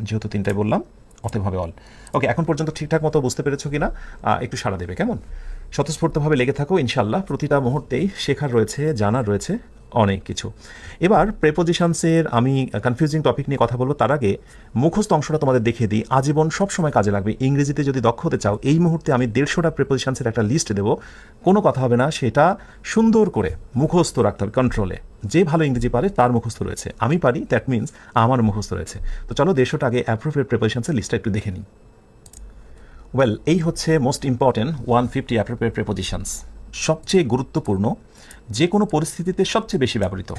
যেহেতু তিনটাই বললাম অতএব হবে অল। ওকে, এখন পর্যন্ত ঠিকঠাক মতো বুঝতে পেরেছো কিনা একটু সাড়া দেবে কেমন? স্বতঃস্ফূর্তভাবে লেগে থাকো, ইনশাল্লাহ প্রতিটা মুহূর্তেই শেখার রয়েছে, জানার রয়েছে অনেক কিছু। এবার প্রেপোজিশনসের আমি কনফিউজিং টপিক নিয়ে কথা বলবো, তার আগে মুখস্থ অংশটা তোমাদের দেখিয়ে দিই। আজীবন সবসময় কাজে লাগবে। ইংরেজিতে যদি দক্ষ হতে চাও, এই মুহূর্তে আমি 150টা প্রেপোজিশনসের একটা লিস্ট দেবো। কোনো কথা হবে না, সেটা সুন্দর করে মুখস্থ রাখতে হবে কন্ট্রোলে। যে ভালো ইংরেজি পারে তার মুখস্থ রয়েছে, আমি পারি, দ্যাট মিনস আমার মুখস্থ রয়েছে। তো চলো 150টা আগে অ্যাপ্রোপ্রিয়েট প্রেপোজিশনসের লিস্টটা একটু দেখে নিই। ওয়েল, এই হচ্ছে মোস্ট ইম্পর্টেন্ট 150 অ্যাপ্রোপ্রিয়েট প্রেপোজিশনস, সবচেয়ে গুরুত্বপূর্ণ, যে কোনো পরিস্থিতিতে সবচেয়ে বেশি ব্যবহৃত।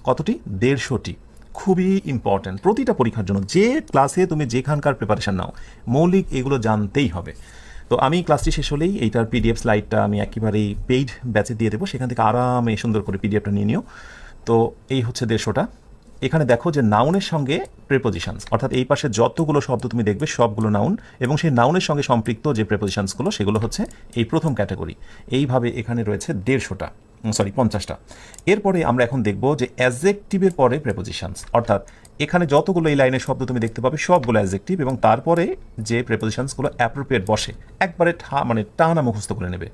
কতটি? 150টি। খুবই ইম্পর্টেন্ট প্রতিটা পরীক্ষার জন্য। যে ক্লাসে তুমি যেখানকার প্রিপারেশন নাও, মৌলিক এগুলো জানতেই হবে। তো আমি ক্লাসটি শেষ হলেই এইটার পিডিএফ স্লাইডটা আমি একেবারেই পেইড ব্যাচে দিয়ে দেবো, সেখান থেকে আরামে সুন্দর করে পিডিএফটা নিয়ে নিও। তো এই হচ্ছে 150টা। এখানে দেখো যে নাউনের সঙ্গে প্রেপোজিশনস, অর্থাৎ এই পাশে যতগুলো শব্দ তুমি দেখবে সবগুলো নাউন, এবং সেই নাউনের সঙ্গে সম্পৃক্ত যে প্রেপোজিশনসগুলো সেগুলো হচ্ছে এই প্রথম ক্যাটাগরি। এইভাবে এখানে রয়েছে 50টা। এরপরে আমরা এখন দেখব যে অ্যাডজেক্টিভের পরে প্রেপোজিশনস, অর্থাৎ এখানে যতগুলো এই লাইনের শব্দ তুমি দেখতে পাবে সবগুলো অ্যাডজেক্টিভ, এবং তারপরে যে প্রেপোজিশনসগুলো অ্যাপ্রোপ্রিয়েট বসে একবারে মানে টানা মুখস্থ করে নেবে।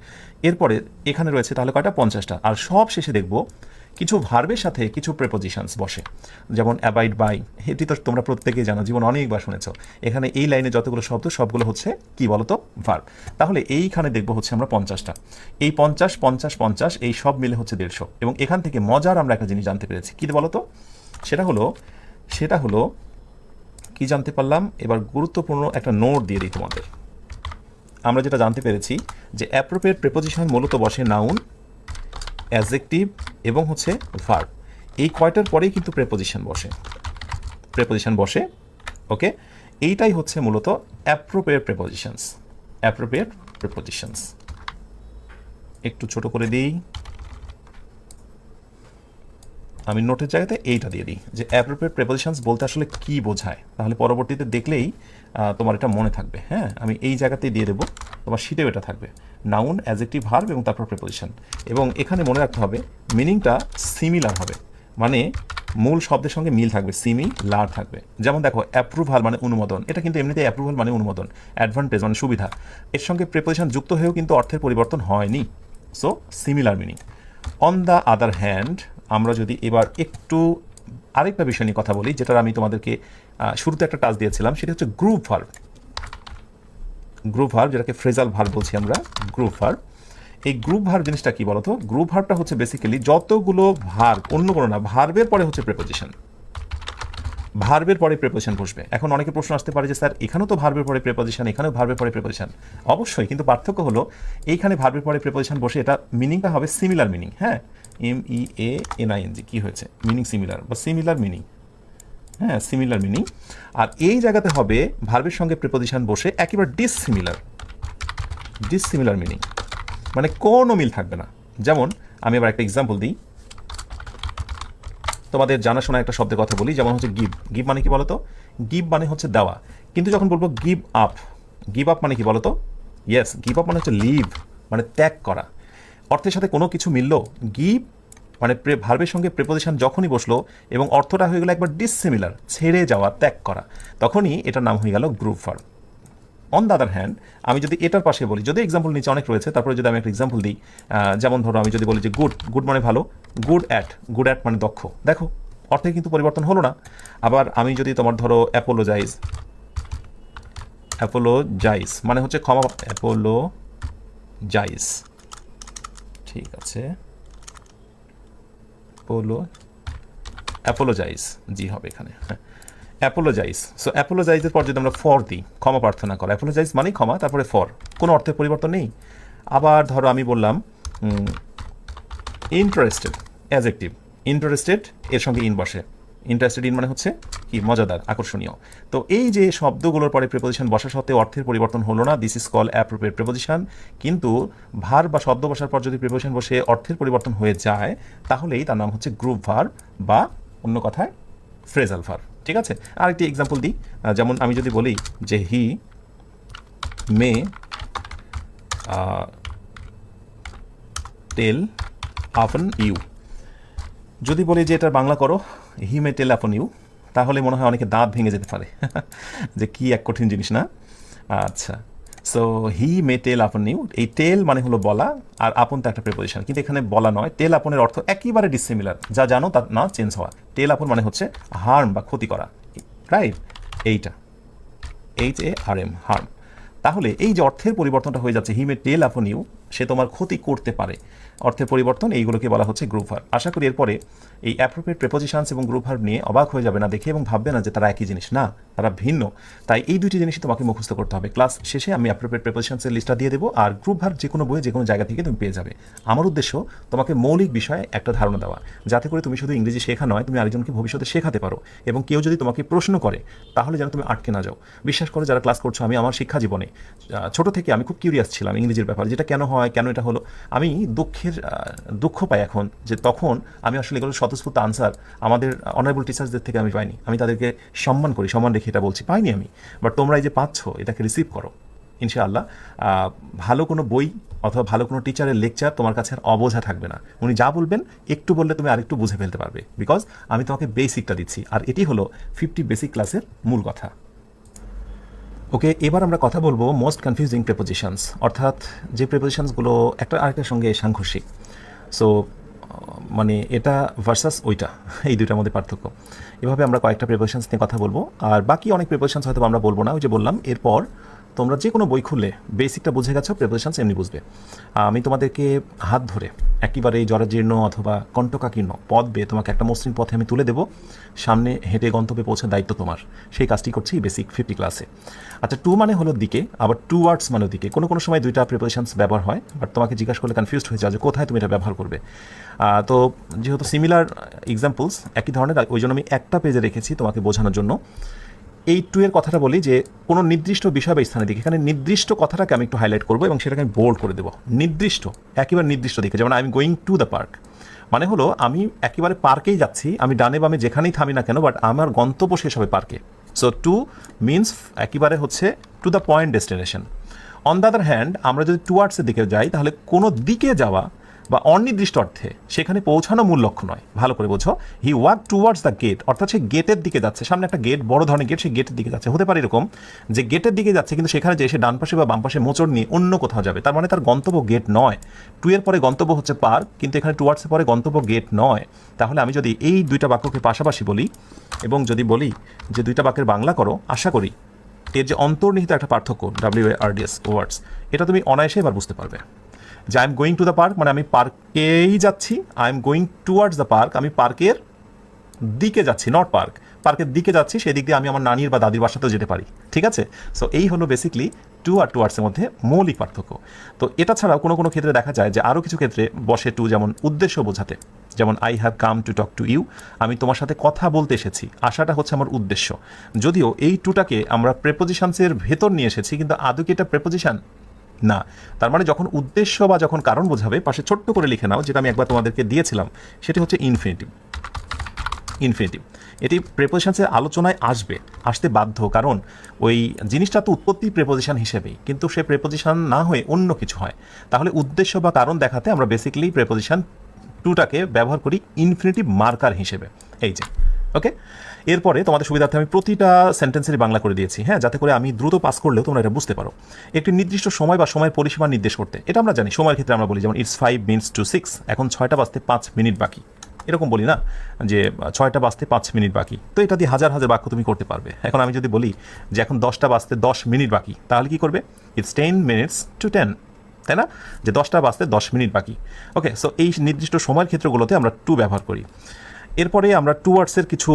এরপরে এখানে রয়েছে তাহলে কয়টা? 50টা। আর সব শেষে দেখব কিছু ভার্বের সাথে কিছু প্রেপোজিশনস বসে, যেমন অ্যাবাইড বাই, এটি তো তোমরা প্রত্যেকেই জানো, জীবন অনেকবার শুনেছ। এখানে এই লাইনে যতগুলো শব্দ সবগুলো হচ্ছে কি বলতো? ভার্ব। তাহলে এইখানে দেখবো হচ্ছে আমরা 50টা। এই 50, 50, 50 এই সব মিলে হচ্ছে 150। এবং এখান থেকে মজার আমরা একটা জিনিস জানতে পেরেছি, কি বলতো? সেটা হলো কি জানতে পারলাম? এবার গুরুত্বপূর্ণ একটা নোট দিয়ে দিই তোমাদের। আমরা যেটা জানতে পেরেছি যে অ্যাপ্রোপ্রিয়েট প্রেপোজিশন মূলত বসে নাউন, অ্যাডজেক্টিভ এবং হচ্ছে ভার্ব। এই কয়টার পরেই কিন্তু প্রেপোজিশন বসে। ওকে, এইটাই হচ্ছে মূলত অ্যাপ্রোপ্রিয়েট প্রেপোজিশনস। একটু ছোট করে দিই, আমি নোটের জায়গাতে এইটা দিয়ে দিই যে অ্যাপ্রোপ্রিয়েট প্রেপোজিশনস বলতে আসলে কি বোঝায়, তাহলে পরবর্তীতে দেখলেই তোমার এটা মনে থাকবে। হ্যাঁ, আমি এই জায়গাতেই দিয়ে দেবো, তোমার শীতেও এটা থাকবে, নাউন, অ্যাডজেক্টিভ, ভার্ব এবং তারপর প্রেপোজিশন। এবং এখানে মনে রাখতে হবে মিনিংটা সিমিলার হবে, মানে মূল শব্দের সঙ্গে মিল থাকবে, সিমিলার থাকবে। যেমন দেখো, অ্যাপ্রুভাল মানে অনুমোদন, এটা কিন্তু এমনিতেই অ্যাপ্রুভাল মানে অনুমোদন, অ্যাডভান্টেজ মানে সুবিধা, এর সঙ্গে প্রেপোজিশন যুক্ত হয়েও কিন্তু অর্থের পরিবর্তন হয়নি। So similar meaning. On the other hand, আমরা যদি এবার একটু আরেকটা বিষয় নিয়ে কথা বলি, যেটার আমি তোমাদেরকে শুরুতে একটা টাচ দিয়েছিলাম, সেটা হচ্ছে গ্রুপ ভার্ব, যেটাকে ফ্রেজাল ভার্ব বলছি আমরা, গ্রুপ ভার্ব। এই গ্রুপ ভার্ব জিনিসটা কি বলতো? গ্রুপ ভার্বটা হচ্ছে বেসিক্যালি যতগুলো ভার্ব, অন্য কোনো না, ভার্বের পরে হচ্ছে প্রেপোজিশন, ভার্বের পরে প্রেপোজিশন বসবে। এখন অনেকে প্রশ্ন আসতে পারে যে স্যার এখানেও তো ভার্বের পরে প্রেপোজিশন, এখানেও ভার্বের পরে প্রেপোজিশন। অবশ্যই, কিন্তু পার্থক্য হলো এইখানে ভার্বের পরে প্রেপোজিশন বসে এটা মিনিংটা হবে সিমিলার মিনিং। হ্যাঁ, MEANING, কি হয়েছে? মিনিং সিমিলার বা সিমিলার মিনিং। হ্যাঁ, সিমিলার মিনিং। আর এই জায়গাতে হবে ভার্বের সঙ্গে প্রেপোজিশন বসে একেবারে ডিসসিমিলার মিনিং, মানে কোনো মিল থাকবে না। যেমন আমি আবার একটা এক্সাম্পল দিই, তোমাদের জানাশোনা একটা শব্দের কথা বলি, যেমন হচ্ছে গিভ। গিভ মানে কি বলতো? গিভ মানে হচ্ছে দেওয়া। কিন্তু যখন বলবো গিভ আপ, গিভ আপ মানে কি বলতো? ইয়েস, গিভ আপ মানে হচ্ছে লিভ, মানে ত্যাগ করা। অর্থের সাথে কোনো কিছু মিললো, গিভ মানে ভার্বের সঙ্গে প্রিপোজিশন যখনই বসলো এবং অর্থটা হয়ে গেলো একবার ডিসিমিলার, ছেড়ে যাওয়া, ত্যাগ করা, তখনই এটার নাম হয়ে গেল group verb. On the other hand, আমি যদি এটার পাশে বলি, যদি এক্সাম্পল নিচে অনেক রয়েছে, তারপরে যদি আমি একটা এক্সাম্পল দিই, যেমন ধরো আমি যদি বলি যে গুড, গুড মানে ভালো, গুড অ্যাট, গুড অ্যাট মানে দক্ষ, দেখো অর্থে কিন্তু পরিবর্তন হলো না। আবার আমি যদি তোমার ধরো অ্যাপোলোজাইজ, অ্যাপোলোজাইজ মানে হচ্ছে ক্ষমা, অ্যাপোলোজাইজ, ঠিক আছে, অ্যাপোলোজাইজ, জি হবে এখানে, হ্যাঁ অ্যাপোলোজাইজ। সো অ্যাপোলোজাইজের পর যদি আমরা ফর দিই, ক্ষমা প্রার্থনা করা, অ্যাপোলোজাইজ মানেই ক্ষমা, তারপরে ফর, কোনো অর্থের পরিবর্তন নেই। আবার ধরো আমি বললাম ইন্টারেস্টেড, অ্যাডজেক্টিভ, ইন্টারেস্টেড এর সঙ্গে ইন বসে, ইন্টারেস্টেড ইন মানে হচ্ছে কি, মজাদার, আকর্ষণীয়। তো এই যে শব্দগুলোর পরে প্রিপোজিশন বসা সত্ত্বেও অর্থের পরিবর্তন হলো না, this is call appropriate preposition. কিন্তু ভার্ব বা শব্দ বসার পর যদি প্রিপোজিশন বসে অর্থের পরিবর্তন হয়ে যায়, তাহলেই তার নাম হচ্ছে গ্রুপ ভার্ব বা অন্য কথায় ফ্রেজাল ভার্ব। ঠিক আছে, আরেকটি এক্সাম্পল দিই, যেমন আমি যদি বলি যে হি মে টেল আপন ইউ, যদি বলি যে এটার বাংলা করো, হি মে টেল আপন ইউ, তাহলে মনে হয় অনেকে দাঁত ভেঙে যেতে পারে যে কি এক কঠিন জিনিস না। আচ্ছা, সো হি মে টেল আপন ইউ, এই টেল মানে হলো বলা, আর আপন তো একটা প্রিপোজিশন, কিন্তু এখানে বলা নয়। টেল আপনের অর্থ একেবারে ডিসিমিলার, যা জানো তা না চেঞ্জ হওয়া। টেল আপন মানে হচ্ছে হার্ম বা ক্ষতি করা, রাইট, এইটা HARM, হার্ম। তাহলে এই যে অর্থের পরিবর্তনটা হয়ে যাচ্ছে, হি মে টেল আপন ইউ, সে তোমার ক্ষতি করতে পারে, অর্থের পরিবর্তন, এইগুলোকে বলা হচ্ছে গ্রুপ ভার্ব। আশা করি এরপরে এই অ্যাপ্রোপ্রিয়েট প্রিপোজিশনস এবং গ্রুপ ভার্ব নিয়ে অবাক হয়ে যাবে না দেখে, এবং ভাববে না যে তারা একই জিনিস, না তারা ভিন্ন। তাই এই দুইটি জিনিসই তোমাকে মুখস্থ করতে হবে। ক্লাস শেষে আমি অ্যাপ্রোপ্রিয়েট প্রিপোজিশনসের লিস্টটা দিয়ে দেবো, আর গ্রুপ ভার্ব যে কোনো বইয়ে যে কোনো জায়গা থেকে তুমি পেয়ে যাবে। আমার উদ্দেশ্য তোমাকে মৌলিক বিষয়ে একটা ধারণা দেওয়া, যাতে করে তুমি শুধু ইংরেজি শেখা নয়, তুমি আরেকজনকে ভবিষ্যতে শেখাতে পারো, এবং কেউ যদি তোমাকে প্রশ্ন করে তাহলে যেন তুমি আটকে না যাও। বিশ্বাস করে যারা ক্লাস করছো, আমি আমার শিক্ষা জীবনে ছোট থেকে আমি খুব কিউরিয়াস ছিলাম ইংরেজির ব্যাপারে, যেটা কেন হয়, কেন এটা হলো। আমি দুঃখ পাই এখন যে তখন আমি আসলে এগুলো স্বতঃস্ফূর্ত আনসার আমাদের অনারেবল টিচার্সদের থেকে আমি পাইনি। আমি তাদেরকে সম্মান করি, সম্মান রেখে এটা বলছি, পাইনি আমি। বাট তোমরা এই যে পাচ্ছ, এটাকে রিসিভ করো ইনশাআল্লাহ। ভালো কোনো বই অথবা ভালো কোনো টিচারের লেকচার তোমার কাছে আর অবোঝা থাকবে না। উনি যা বলবেন একটু বললে তুমি আরেকটু বুঝে ফেলতে পারবে, বিকজ আমি তোমাকে বেসিকটা দিচ্ছি, আর এটি হলো 50 বেসিক ক্লাসের মূল কথা। ওকে, এবার আমরা কথা বলবো মোস্ট কনফিউজিং প্রিপোজিশনস, অর্থাৎ যে প্রিপোজিশনসগুলো একটা আরেকটার সঙ্গে সাংঘর্ষিক। সো মানে এটা ভার্সাস ওইটা, এই দুইটার মধ্যে পার্থক্য। এভাবে আমরা কয়েকটা প্রিপোজিশনস নিয়ে কথা বলবো, আর বাকি অনেক প্রিপোজিশনস হয়তো আমরা বলবো না। ওই যে বললাম, এরপর তোমরা যে কোনো বই খুললে বেসিকটা বুঝে গেছো, প্রিপোজিশনস এমনি বুঝবে। আমি তোমাদেরকে হাত ধরে একেবারে জরাজীর্ণ অথবা কণ্টকাকীর্ণ পথ বেয়ে তোমাকে একটা মসৃণ পথে আমি তুলে দেবো, সামনে হেঁটে গন্তব্যে পৌঁছার দায়িত্ব তোমার। সেই কাজটি করছি বেসিক 50 ক্লাসে। আচ্ছা, টু মানে হলো দিকে, আবার টুয়ার্ডস মানে দিকে। কোনো কোনো সময় দুইটা প্রিপোজিশনস ব্যবহার হয়, বাট তোমাকে জিজ্ঞাসা করলে কনফিউজড হয়ে যাও যে কোথায় তুমি এটা ব্যবহার করবে। তো যেহেতু সিমিলার এক্সাম্পলস, একই ধরনের, ওই জন্য আমি একটা পেজে রেখেছি তোমাকে বোঝানোর জন্য। এই টু এর কথাটা বলি যে কোনো নির্দিষ্ট বিষয় বা স্থানের দিকে, এখানে নির্দিষ্ট কথাটাকে আমি একটু হাইলাইট করবো এবং সেটাকে আমি বোল্ড করে দেবো। নির্দিষ্ট, একেবারে নির্দিষ্ট দিকে, যেমন I am going to the park, মানে হলো আমি একেবারে পার্কেই যাচ্ছি, আমি ডানে বামে যেখানেই থামি না কেন, বাট আমার গন্তব্য শেষ হবে পার্কে। সো টু মিনস একেবারে হচ্ছে to the point destination. On the other hand, আমরা যদি টুয়ার্ডসের দিকে যাই, তাহলে কোনো দিকে যাওয়া বা অনির্দিষ্ট অর্থে সেখানে পৌঁছানো মূল লক্ষ্য নয়। ভালো করে বোঝো, he walk towards the gate, অর্থাৎ সে গেটের দিকে যাচ্ছে, সামনে একটা গেট, বড় ধরনের গেট, সে গেটের দিকে যাচ্ছে। হতে পারে এরকম যে গেটের দিকে যাচ্ছে, কিন্তু সেখানে যে সে ডান পাশে বা বাম পাশে মোচড় নিয়ে অন্য কোথাও যাবে, তার মানে তার গন্তব্য গেট নয়। টু এর পরে গন্তব্য হচ্ছে পার্ক, কিন্তু এখানে টুয়ার্ডসের পরে গন্তব্য গেট নয়। তাহলে আমি যদি এই দুইটা বাক্যকে পাশাপাশি বলি এবং যদি বলি যে দুইটা বাক্যের বাংলা করো, আশা করি এর যে অন্তর্নিহিত একটা পার্থক্য, WARDS ওয়ার্ডস, এটা তুমি অনায়াসে এবার বুঝতে পারবে। যে I am going to the park মানে আমি পার্কেই যাচ্ছি, I am going towards the park আমি পার্কের দিকে যাচ্ছি, নট পার্ক, পার্কের দিকে যাচ্ছি, সেই দিক দিয়ে আমি আমার নানির বা দাদির বাসাতেও যেতে পারি। ঠিক আছে, সো এই হলো বেসিকলি টু আর টুয়ার্ডসের মধ্যে মৌলিক পার্থক্য। তো এটা ছাড়াও কোনো কোনো ক্ষেত্রে দেখা যায় যে আরও কিছু ক্ষেত্রে বসে টু, যেমন উদ্দেশ্য বোঝাতে, যেমন I have come to talk to you, আমি তোমার সাথে কথা বলতে এসেছি, আশাটা হচ্ছে আমার উদ্দেশ্য। যদিও এই টুটাকে আমরা প্রেপোজিশনসের ভেতর নিয়ে এসেছি, কিন্তু আদৌ কি এটা প্রেপোজিশন না। তার মানে যখন উদ্দেশ্য বা যখন কারণ বোঝাবে, পাশে ছোট্ট করে লিখে নাও, যেটা আমি একবার তোমাদেরকে দিয়েছিলাম, সেটি হচ্ছে ইনফিনিটিভ। ইনফিনিটিভ। এটি প্রেপোজিশনসের আলোচনায় আসতে বাধ্য, কারণ ওই জিনিসটা তো উৎপত্তি প্রেপোজিশন হিসেবেই, কিন্তু সে প্রেপোজিশন না হয়ে অন্য কিছু হয়। তাহলে উদ্দেশ্য বা কারণ দেখাতে আমরা বেসিক্যালি প্রেপোজিশন টুটাকে ব্যবহার করি ইনফিনিটিভ মার্কার হিসেবে। এই যে ওকে, এরপরে তোমাদের সুবিধার্থে আমি প্রতিটা সেন্টেন্সেরই বাংলা করে দিয়েছি, হ্যাঁ, যাতে করে আমি দ্রুত পাস করলেও তোমরা এটা বুঝতে পারো। একটি নির্দিষ্ট সময় বা সময়ের পরিসীমা নির্দেশ করতে, এটা আমরা জানি সময়ের ক্ষেত্রে আমরা বলি যেমন ইটস 5 minutes to 6, এখন 6টা বাজতে 5 মিনিট বাকি, এরকম বলি না যে 6টা বাজতে 5 মিনিট বাকি। তো এটা দিয়ে হাজার হাজার বাক্য তুমি করতে পারবে। এখন আমি যদি বলি যে এখন 10টা বাজতে 10 মিনিট বাকি, তাহলে কি করবে? ইটস 10 minutes to 10, তাই না, যে 10টা বাজতে 10 মিনিট বাকি। ওকে, সো এই নির্দিষ্ট সময়ের ক্ষেত্রগুলোতে আমরা টু ব্যবহার করি। এরপরে আমরা টু ওয়ার্ডসের কিছু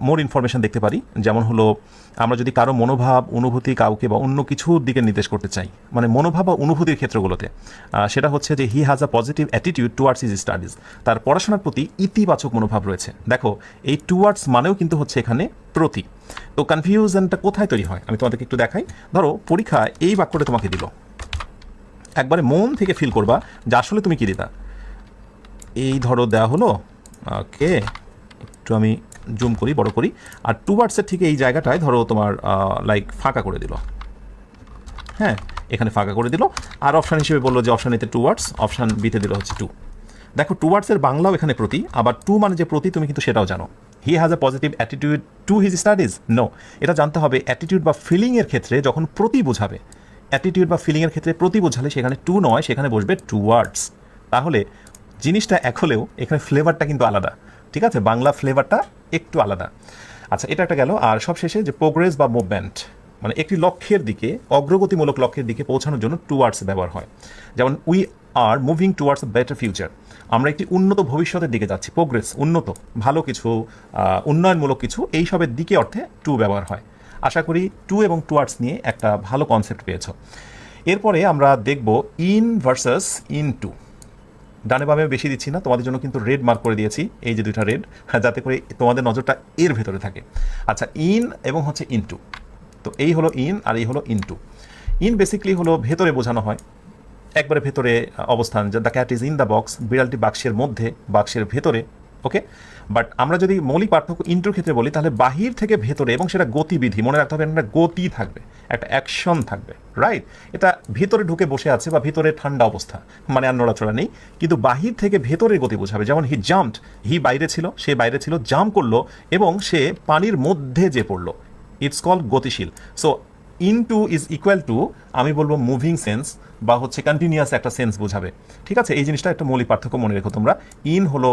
মোর ইনফরমেশন দেখতে পারি, যেমন হলো আমরা যদি কারো মনোভাব, অনুভূতি, কাউকে বা অন্য কিছুর দিকে নির্দেশ করতে চাই, মানে মনোভাব বা অনুভূতির ক্ষেত্রগুলোতে, সেটা হচ্ছে যে হি has a positive attitude towards his studies, তার পড়াশোনার প্রতি ইতিবাচক মনোভাব রয়েছে। দেখো এই টুয়ার্ডস মানেও কিন্তু হচ্ছে এখানে প্রতি। তো কনফিউশনটা কোথায় তৈরি হয় আমি তোমাদেরকে একটু দেখাই। ধরো পরীক্ষায় এই বাক্যটা তোমাকে দিল, একবারে মন থেকে ফিল করবা যে আসলে তুমি কী দিতা। এই ধরো দেওয়া হলো, ওকে, একটু আমি জুম করি, বড় করি, আর টুয়ার্ডসের ঠিক এই জায়গাটায় ধরো তোমার লাইক ফাঁকা করে দিল, হ্যাঁ, এখানে ফাঁকা করে দিল, আর অপশান হিসেবে বললো যে অপশান এতে টুয়ার্ডস, অপশান বিতে দিল হচ্ছে টু। দেখো টুয়ার্ডসের বাংলাও এখানে প্রতি, আবার টু মানে যে প্রতি তুমি কিন্তু সেটাও জানো। He has a positive attitude to his studies, no, এটা জানতে হবে অ্যাটিটিউড বা ফিলিংয়ের ক্ষেত্রে যখন প্রতি বোঝাবে, অ্যাটিটিউড বা ফিলিংয়ের ক্ষেত্রে প্রতি বোঝালে সেখানে টু নয়, সেখানে বসবে টুয়ার্ডস। তাহলে জিনিসটা এক হলেও এখানে ফ্লেভারটা কিন্তু আলাদা, ঠিক আছে, বাংলা ফ্লেভারটা একটু আলাদা। আচ্ছা, এটা একটা গেল। আর সব শেষে যে প্রোগ্রেস বা মুভমেন্ট, মানে একটি লক্ষ্যের দিকে, অগ্রগতিমূলক লক্ষ্যের দিকে পৌঁছানোর জন্য টুয়ার্ডস ব্যবহার হয়। যেমন we are moving towards a better future, আমরা একটি উন্নত ভবিষ্যতের দিকে যাচ্ছি। প্রোগ্রেস, উন্নত, ভালো কিছু, উন্নয়নমূলক কিছু, এইসবের দিকে অর্থে টু ব্যবহার হয়। আশা করি টু এবং টুয়ার্ডস নিয়ে একটা ভালো কনসেপ্ট পেয়েছ। এরপরে আমরা দেখব ইন ভার্সাস ইন টু। ডানে বামে বেশি দিচ্ছি না, তোমাদের জন্য কিন্তু রেড মার্ক করে দিয়েছি, এই যে দুইটা রেড, যাতে করে তোমাদের নজরটা এর ভেতরে থাকে। আচ্ছা, ইন এবং হচ্ছে ইনটু, তো এই হলো ইন আর এই হলো ইনটু। ইন বেসিক্যালি হলো ভেতরে বোঝানো হয়, একবারে ভেতরে অবস্থান, যে the cat is in the box, বিড়ালটি বাক্সের মধ্যে, বাক্সের ভেতরে। ওকে, বাট আমরা যদি মৌলিক পার্থক্য ইনটুর ক্ষেত্রে বলি, তাহলে বাহির থেকে ভেতরে, এবং সেটা গতিবিধি, মনে রাখতে হবে একটা গতি থাকবে, একটা অ্যাকশন থাকবে, রাইট। এটা ভিতরে ঢুকে বসে আছে বা ভিতরে ঠান্ডা অবস্থা, মানে আর নড়াচড়া নেই, কিন্তু বাহির থেকে ভেতরের গতি বোঝাবে। যেমন হি জাম্পড, হি বাইরে ছিল, সে বাইরে ছিল, জাম্প করলো এবং সে পানির মধ্যে যে পড়লো, ইটস কল্ড গতিশীল। So into is equal to, আমি বলবো মুভিং সেন্স বা হচ্ছে কন্টিনিউয়াস একটা সেন্স বোঝাবে, ঠিক আছে। এই জিনিসটা একটা মৌলিক পার্থক্য মনে রেখো তোমরা। ইন হলো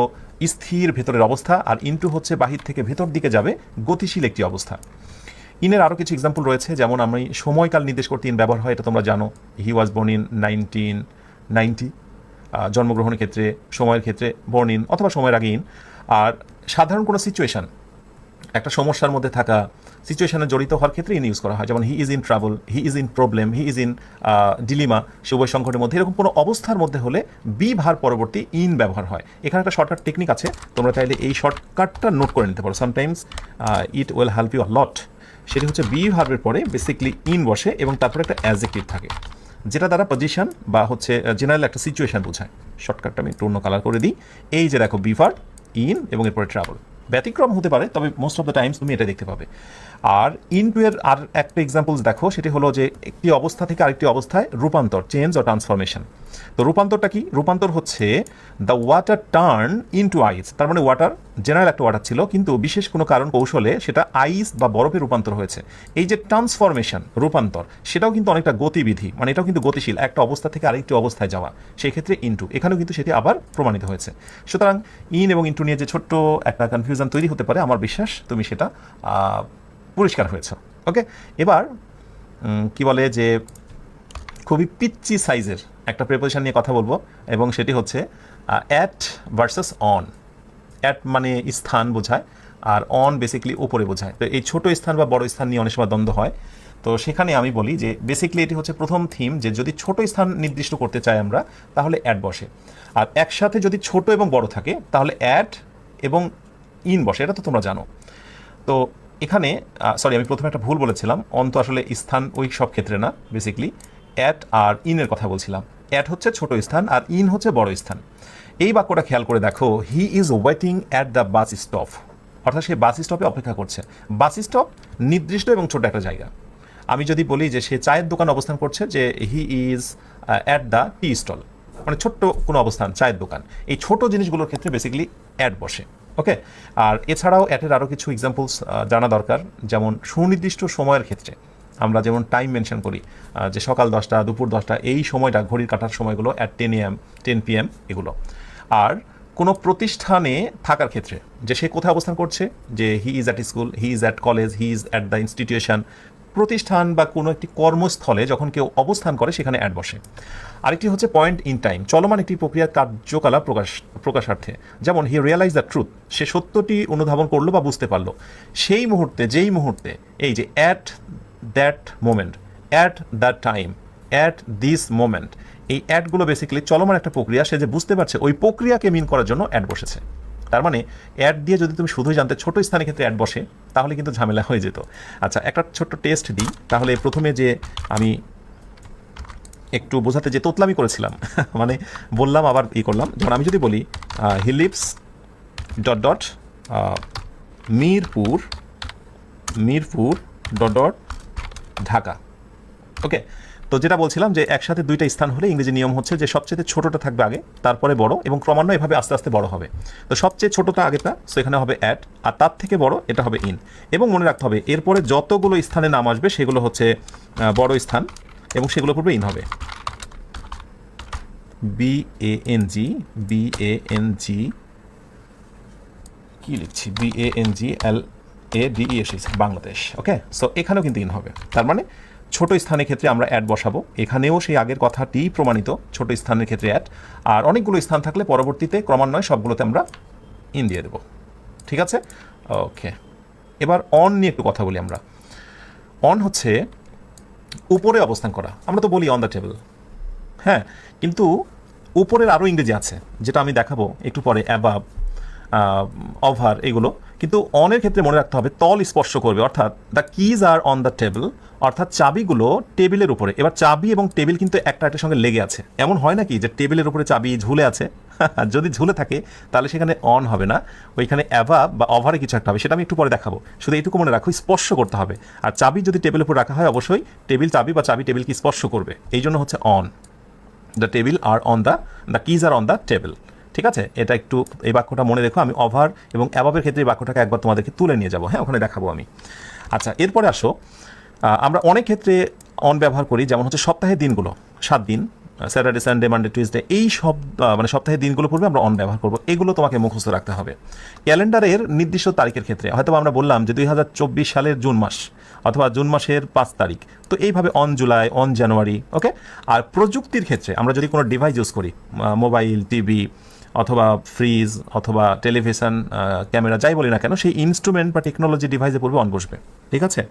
স্থির ভেতরের অবস্থা, আর ইনটু হচ্ছে বাহির থেকে ভেতর দিকে যাবে, গতিশীল একটি অবস্থা। ইনের আরও কিছু এক্সাম্পল রয়েছে, যেমন আমি সময়কাল নির্দেশ করতে ইন ব্যবহার হয়, এটা তোমরা জানো। হি ওয়াজ বোর্ন ইন 1990, জন্মগ্রহণের ক্ষেত্রে, সময়ের ক্ষেত্রে বোর্ন ইন অথবা সময়ের আগে ইন। আর সাধারণ কোনো সিচুয়েশান, একটা সমস্যার মধ্যে থাকা, সিচুয়েশনে জড়িত হওয়ার ক্ষেত্রে ইন ইউজ করা হয়, যেমন he is in travel, he is in problem, he is in dilemma, সে উভয় সংকটের মধ্যে, এরকম কোনো অবস্থার মধ্যে হলে বি ভার পরবর্তী ইন ব্যবহার হয়। এখানে একটা শর্টকাট টেকনিক আছে, তোমরা চাইলে এই শর্টকাটটা নোট করে নিতে পারো, sometimes it will help you a lot. সেটি হচ্ছে বি ভার্বের পরে বেসিক্যালি ইন বসে এবং তারপরে একটা অ্যাডজেক্টিভ থাকে, যেটা দ্বারা পজিশন বা হচ্ছে জেনারেল একটা সিচুয়েশন বোঝায়। শর্টকাটটা আমি একটু অন্য কালার করে দিই। এই যে দেখো, বি ভার্ব, ইন এবং এরপরে ট্রাভেল, ব্যতিক্রম হতে পারে, তবে মোস্ট অফ দ্য টাইমস তুমি এটা দেখতে পাবে। আর ইনটু এর আর একটা এক্সাম্পলস দেখো, সেটি হলো যে একটি অবস্থা থেকে আরেকটি অবস্থায় রূপান্তর, চেঞ্জ ও ট্রান্সফরমেশন। তো রূপান্তরটা কি? রূপান্তর হচ্ছে দ্য ওয়াটার টার্ন ইনটু আইস, তার মানে ওয়াটার, জেনারেল একটা ওয়াটার ছিল, কিন্তু বিশেষ কোনো কারণ কৌশলে সেটা আইস বা বরফে রূপান্তর হয়েছে। এই যে ট্রান্সফরমেশন, রূপান্তর, সেটাও কিন্তু অনেকটা গতিবিধি, মানে এটাও কিন্তু গতিশীল, একটা অবস্থা থেকে আরেকটি অবস্থায় যাওয়া, সেই ক্ষেত্রে ইনটু, এখানেও কিন্তু সেটি আবার প্রমাণিত হয়েছে। সুতরাং ইন এবং ইনটু নিয়ে যে ছোট্ট একটা কনফিউশন তৈরি হতে পারে, আমার বিশ্বাস তুমি সেটা পরিষ্কার হয়েছে। ওকে, এবার কি বলে যে খুবই পিচ্চি সাইজের একটা প্রেপোজিশন নিয়ে কথা বলবো, এবং সেটি হচ্ছে অ্যাট ভার্সাস অন। অ্যাট মানে স্থান বোঝায়, আর অন বেসিক্যালি উপরে বোঝায়। তো এই ছোট স্থান বা বড় স্থান নিয়ে অনেক সময় দ্বন্দ্ব হয়। তো সেখানে আমি বলি যে বেসিক্যালি এটি হচ্ছে প্রথম থিম, যে যদি ছোট স্থান নির্দিষ্ট করতে চাই আমরা, তাহলে অ্যাট বসে। আর একসাথে যদি ছোট এবং বড় থাকে, তাহলে অ্যাট এবং ইন বসে, এটা তো তোমরা জানো। তো এখানে সরি, আমি প্রথমে একটা ভুল বলেছিলাম, অন তো আসলে স্থান ওই সব ক্ষেত্রে না, বেসিক্যালি অ্যাট আর ইনের কথা বলছিলাম। অ্যাট হচ্ছে ছোট স্থান আর ইন হচ্ছে বড় স্থান। এই বাক্যটা খেয়াল করে দেখো, he is waiting at the bus stop, অর্থাৎ সে বাস স্টপে অপেক্ষা করছে। বাস স্টপ নির্দিষ্ট এবং ছোট একটা জায়গা। আমি যদি বলি যে সে চায়ের দোকান অবস্থান করছে, যে he is at the tea stall, মানে ছোট্ট কোনো অবস্থান, চায়ের দোকান, এই ছোট জিনিসগুলোর ক্ষেত্রে বেসিক্যালি অ্যাট বসে। ওকে, আর এছাড়াও অ্যাটের আরও কিছু এক্সাম্পলস জানা দরকার, যেমন সুনির্দিষ্ট সময়ের ক্ষেত্রে আমরা যেমন টাইম মেনশন করি, যে সকাল 10টা, দুপুর 10টা, এই সময়টা ঘড়ির কাটার সময়গুলো অ্যাট 10 AM 10 PM এগুলো। আর কোনো প্রতিষ্ঠানে থাকার ক্ষেত্রে যে সে কোথায় অবস্থান করছে, যে he is at school, he is at college, he is at the institution, প্রতিষ্ঠান বা কোনো একটি কর্মস্থলে যখন কেউ অবস্থান করে সেখানে অ্যাড বসে। আরেকটি হচ্ছে পয়েন্ট ইন টাইম, চলমান একটি প্রক্রিয়ার কার্যকলাপ প্রকাশার্থে, যেমন হি রিয়েলাইজ দ্য ট্রুথ, সে সত্যটি অনুধাবন করলো বা বুঝতে পারলো সেই মুহূর্তে, যেই মুহূর্তে, এই যে at that moment, at that time, at this moment, এই অ্যাডগুলো বেসিক্যালি চলমান একটা প্রক্রিয়া, সে যে বুঝতে পারছে ওই প্রক্রিয়াকে মিন করার জন্য অ্যাড বসেছে। তার মানে অ্যাড দিয়ে যদি তুমি শুধুই জানতে ছোট স্থানের ক্ষেত্রে অ্যাড বসে, তাহলে কিন্তু ঝামেলা হয়ে যেত। আচ্ছা, একটা ছোট্ট টেস্ট দিই তাহলে। প্রথমে যে আমি একটু বোঝাতে যে তোতলামি করেছিলাম মানে বললাম আবার করলাম, যেমন আমি যদি বলি he lives dot dot Mirpur dot dot Dhaka. Okay, তো যেটা বলছিলাম যে একসাথে দুইটা স্থান হলে ইংরেজি নিয়ম হচ্ছে যে সবচেয়ে ছোটটা থাকবে আগে, তারপরে বড়, এবং ক্রমান্বয়ে এভাবে আস্তে আস্তে বড় হবে। তো সবচেয়ে ছোটটা আগেটা, সো এখানে হবে অ্যাট, আর তার থেকে বড় এটা হবে ইন। এবং মনে রাখতে হবে এরপরে যতগুলো স্থানে নাম আসবে সেগুলো হচ্ছে বড় স্থান, এবং সেগুলো পূর্বে ইন হবে। BANG কি লিখছি, BANGLADE এসেছে, বাংলাদেশ। ওকে, সো এখানেও কিন্তু ইন হবে। তার মানে ছোট স্থানের ক্ষেত্রে আমরা অ্যাড বসাবো, এখানেও সেই আগের কথাটি প্রমাণিত, ছোট স্থানের ক্ষেত্রে অ্যাড, আর অনেকগুলো স্থান থাকলে পরবর্তীতে ক্রমান্বয়ে সবগুলোতে আমরা ইন দিয়ে দেবো। ঠিক আছে, ওকে। এবার অন নিয়ে একটু কথা বলি আমরা। অন হচ্ছে উপরে অবস্থান করা, আমরা তো বলি অন দ্য টেবল, হ্যাঁ, কিন্তু উপরের আরও ইংরেজি আছে যেটা আমি দেখাবো একটু পরে, অ্যাবাব, ওভার, এগুলো। কিন্তু অনের ক্ষেত্রে মনে রাখতে হবে তল স্পর্শ করবে, অর্থাৎ the keys R on the table, অর্থাৎ চাবিগুলো টেবিলের উপরে। এবার চাবি এবং টেবিল কিন্তু একটা একটার সঙ্গে লেগে আছে, এমন হয় নাকি যে টেবিলের উপরে চাবি ঝুলে আছে যদি ঝুলে থাকে তাহলে সেখানে অন হবে না, ওইখানে অ্যাভাব বা ওভারে কিছু একটা হবে, সেটা আমি একটু পরে দেখাবো। শুধু এইটুকু মনে রাখো, স্পর্শ করতে হবে। আর চাবি যদি টেবিলের উপর রাখা হয়, অবশ্যই টেবিল চাবি বা চাবি টেবিলকে স্পর্শ করবে, এই জন্য হচ্ছে অন দ্য টেবিল আর on the keys R on the table. ঠিক আছে, এটা একটু এই বাক্যটা মনে রেখো। আমি ওভার এবং অ্যাবাবের ক্ষেত্রে এই বাক্যটাকে একবার তোমাদেরকে তুলে নিয়ে যাবো, হ্যাঁ, ওখানে দেখাবো আমি। আচ্ছা, এরপরে আসো, আমরা অনেক ক্ষেত্রে অন ব্যবহার করি, যেমন হচ্ছে সপ্তাহের দিনগুলো, 7 দিন, স্যাটারডে, সানডে, মানডে, টিউসডে, এই সব মানে সপ্তাহের দিনগুলো পূর্বে আমরা অন ব্যবহার করবো, এগুলো তোমাকে মুখস্থ রাখতে হবে। ক্যালেন্ডারের নির্দিষ্ট তারিখের ক্ষেত্রে হয়তো আমরা বললাম যে 2024 সালের জুন মাস, অথবা জুন মাসের 5 তারিখ, তো এইভাবে অন জুলাই, অন জানুয়ারি। ওকে, আর প্রযুক্তির ক্ষেত্রে আমরা যদি কোনো ডিভাইস ইউজ করি, মোবাইল, টিভি, অথবা ফ্রিজ, অথবা টেলিভিশন, ক্যামেরা, যাই বলি না কেন, সেই ইনস্ট্রুমেন্ট বা টেকনোলজি ডিভাইসে পূর্বে অন বসবে। ঠিক আছে,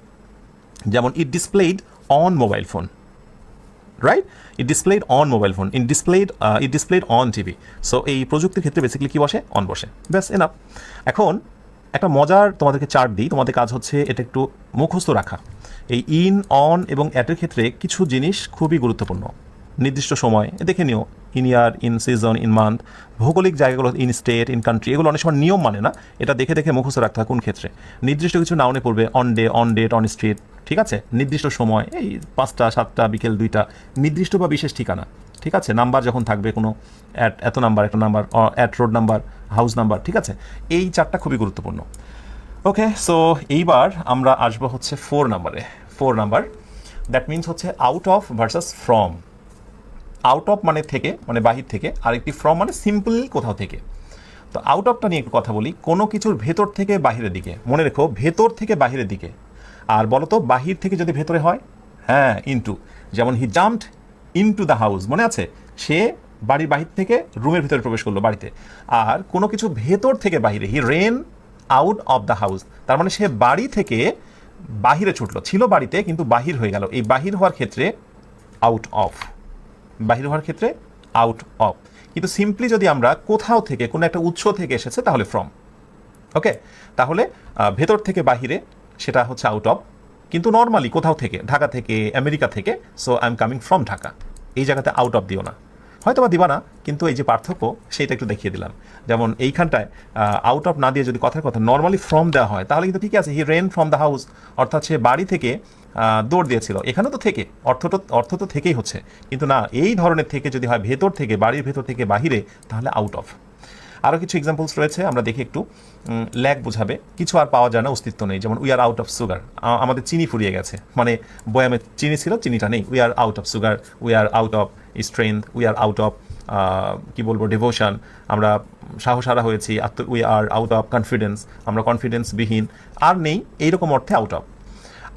যেমন it displayed on mobile phone, right, it displayed on mobile phone, it displayed on TV. So এই প্রযুক্তির ক্ষেত্রে বেসিক্যালি কী বসে, অন বসে, ব্যাস, এনাফ। এখন একটা মজার তোমাদেরকে চার্ট দিই, তোমাদের কাজ হচ্ছে এটা একটু মুখস্থ রাখা। এই ইন, অন এবং অ্যাটের ক্ষেত্রে কিছু জিনিস খুবই গুরুত্বপূর্ণ। নির্দিষ্ট সময় দেখে নিও, in year, in season, in month. ভৌগোলিক জায়গাগুলো, ইন স্টেট, ইন কান্ট্রি, এগুলো অনেক সময় নিয়ম মানে না, এটা দেখে দেখে মুখস্থ রাখতে হয় কোন ক্ষেত্রে। নির্দিষ্ট কিছু নাউনে পড়বে, on day, on date, on street. ঠিক আছে, নির্দিষ্ট সময়, এই 5টা, 7টা, বিকেল 2টা, নির্দিষ্ট বা বিশেষ ঠিকানা। ঠিক আছে, নাম্বার যখন থাকবে কোনো, অ্যাট এত নাম্বার, একটা number, at road number, house number. ঠিক আছে, এই 4টা খুবই গুরুত্বপূর্ণ। ওকে, সো এইবার আমরা আসবো হচ্ছে 4 নাম্বারে। 4 নাম্বার, দ্যাট মিনস হচ্ছে out of versus from. Out of মানে থেকে, মানে বাহির থেকে, আরেকটি ফ্রম মানে সিম্পল কোথাও থেকে। তো আউট অফটা নিয়ে একটু কথা বলি। কোনো কিছুর ভেতর থেকে বাহিরের দিকে, মনে রেখো, ভেতর থেকে বাহিরের দিকে। আর বলো তো, বাহির থেকে যদি ভেতরে হয়, হ্যাঁ, ইনটু। যেমন he jumped into the house, মনে আছে, সে বাড়ির বাহির থেকে রুমের ভিতরে প্রবেশ করলো, বাড়িতে। আর কোনো কিছু ভেতর থেকে বাহিরে, he ran out of the house, তার মানে সে বাড়ি থেকে বাহিরে ছুটলো, ছিল বাড়িতে কিন্তু বাহির হয়ে গেল। এই বাহির হওয়ার ক্ষেত্রে আউট অফ, বাহির হওয়ার ক্ষেত্রে আউট অফ। কিন্তু সিম্পলি যদি আমরা কোথাও থেকে, কোনো একটা উৎস থেকে এসেছে, তাহলে ফ্রম। ওকে, তাহলে ভেতর থেকে বাহিরে সেটা হচ্ছে আউট অফ, কিন্তু নর্মালি কোথাও থেকে, ঢাকা থেকে, আমেরিকা থেকে, so I am coming from Dhaka, এই জায়গাতে আউট অফ দিও না। হয়তো বা দিবা না, কিন্তু এই যে পার্থক্য সেটা একটু দেখিয়ে দিলাম। যেমন এইখানটায় আউট অফ না দিয়ে যদি কথার কথা নর্মালি ফ্রম দেওয়া হয় তাহলে কিন্তু ঠিক আছে, হি রেন ফ্রম দ্য হাউস, অর্থাৎ সে বাড়ি থেকে দৌড় দিয়েছিল। এখানে তো থেকে অর্থ তো থেকেই হচ্ছে, কিন্তু না, এই ধরনের থেকে যদি হয় ভেতর থেকে, বাড়ির ভেতর থেকে বাহিরে, তাহলে আউট অফ। আরও কিছু এক্সাম্পলস রয়েছে, আমরা দেখি একটু। ল্যাক বোঝাবে কিছু আর পাওয়া যায় না, অস্তিত্ব নেই। যেমন we are out of sugar, আমাদের চিনি ফুরিয়ে গেছে, মানে বয়ামে চিনি ছিল, চিনিটা নেই। We are out of sugar, we are out of strength, we are out of কী বলবো, ডিভোশন, আমরা সাহসারা হয়েছি। We are out of confidence, আমরা কনফিডেন্সবিহীন, আর নেই, এইরকম অর্থে আউট অফ।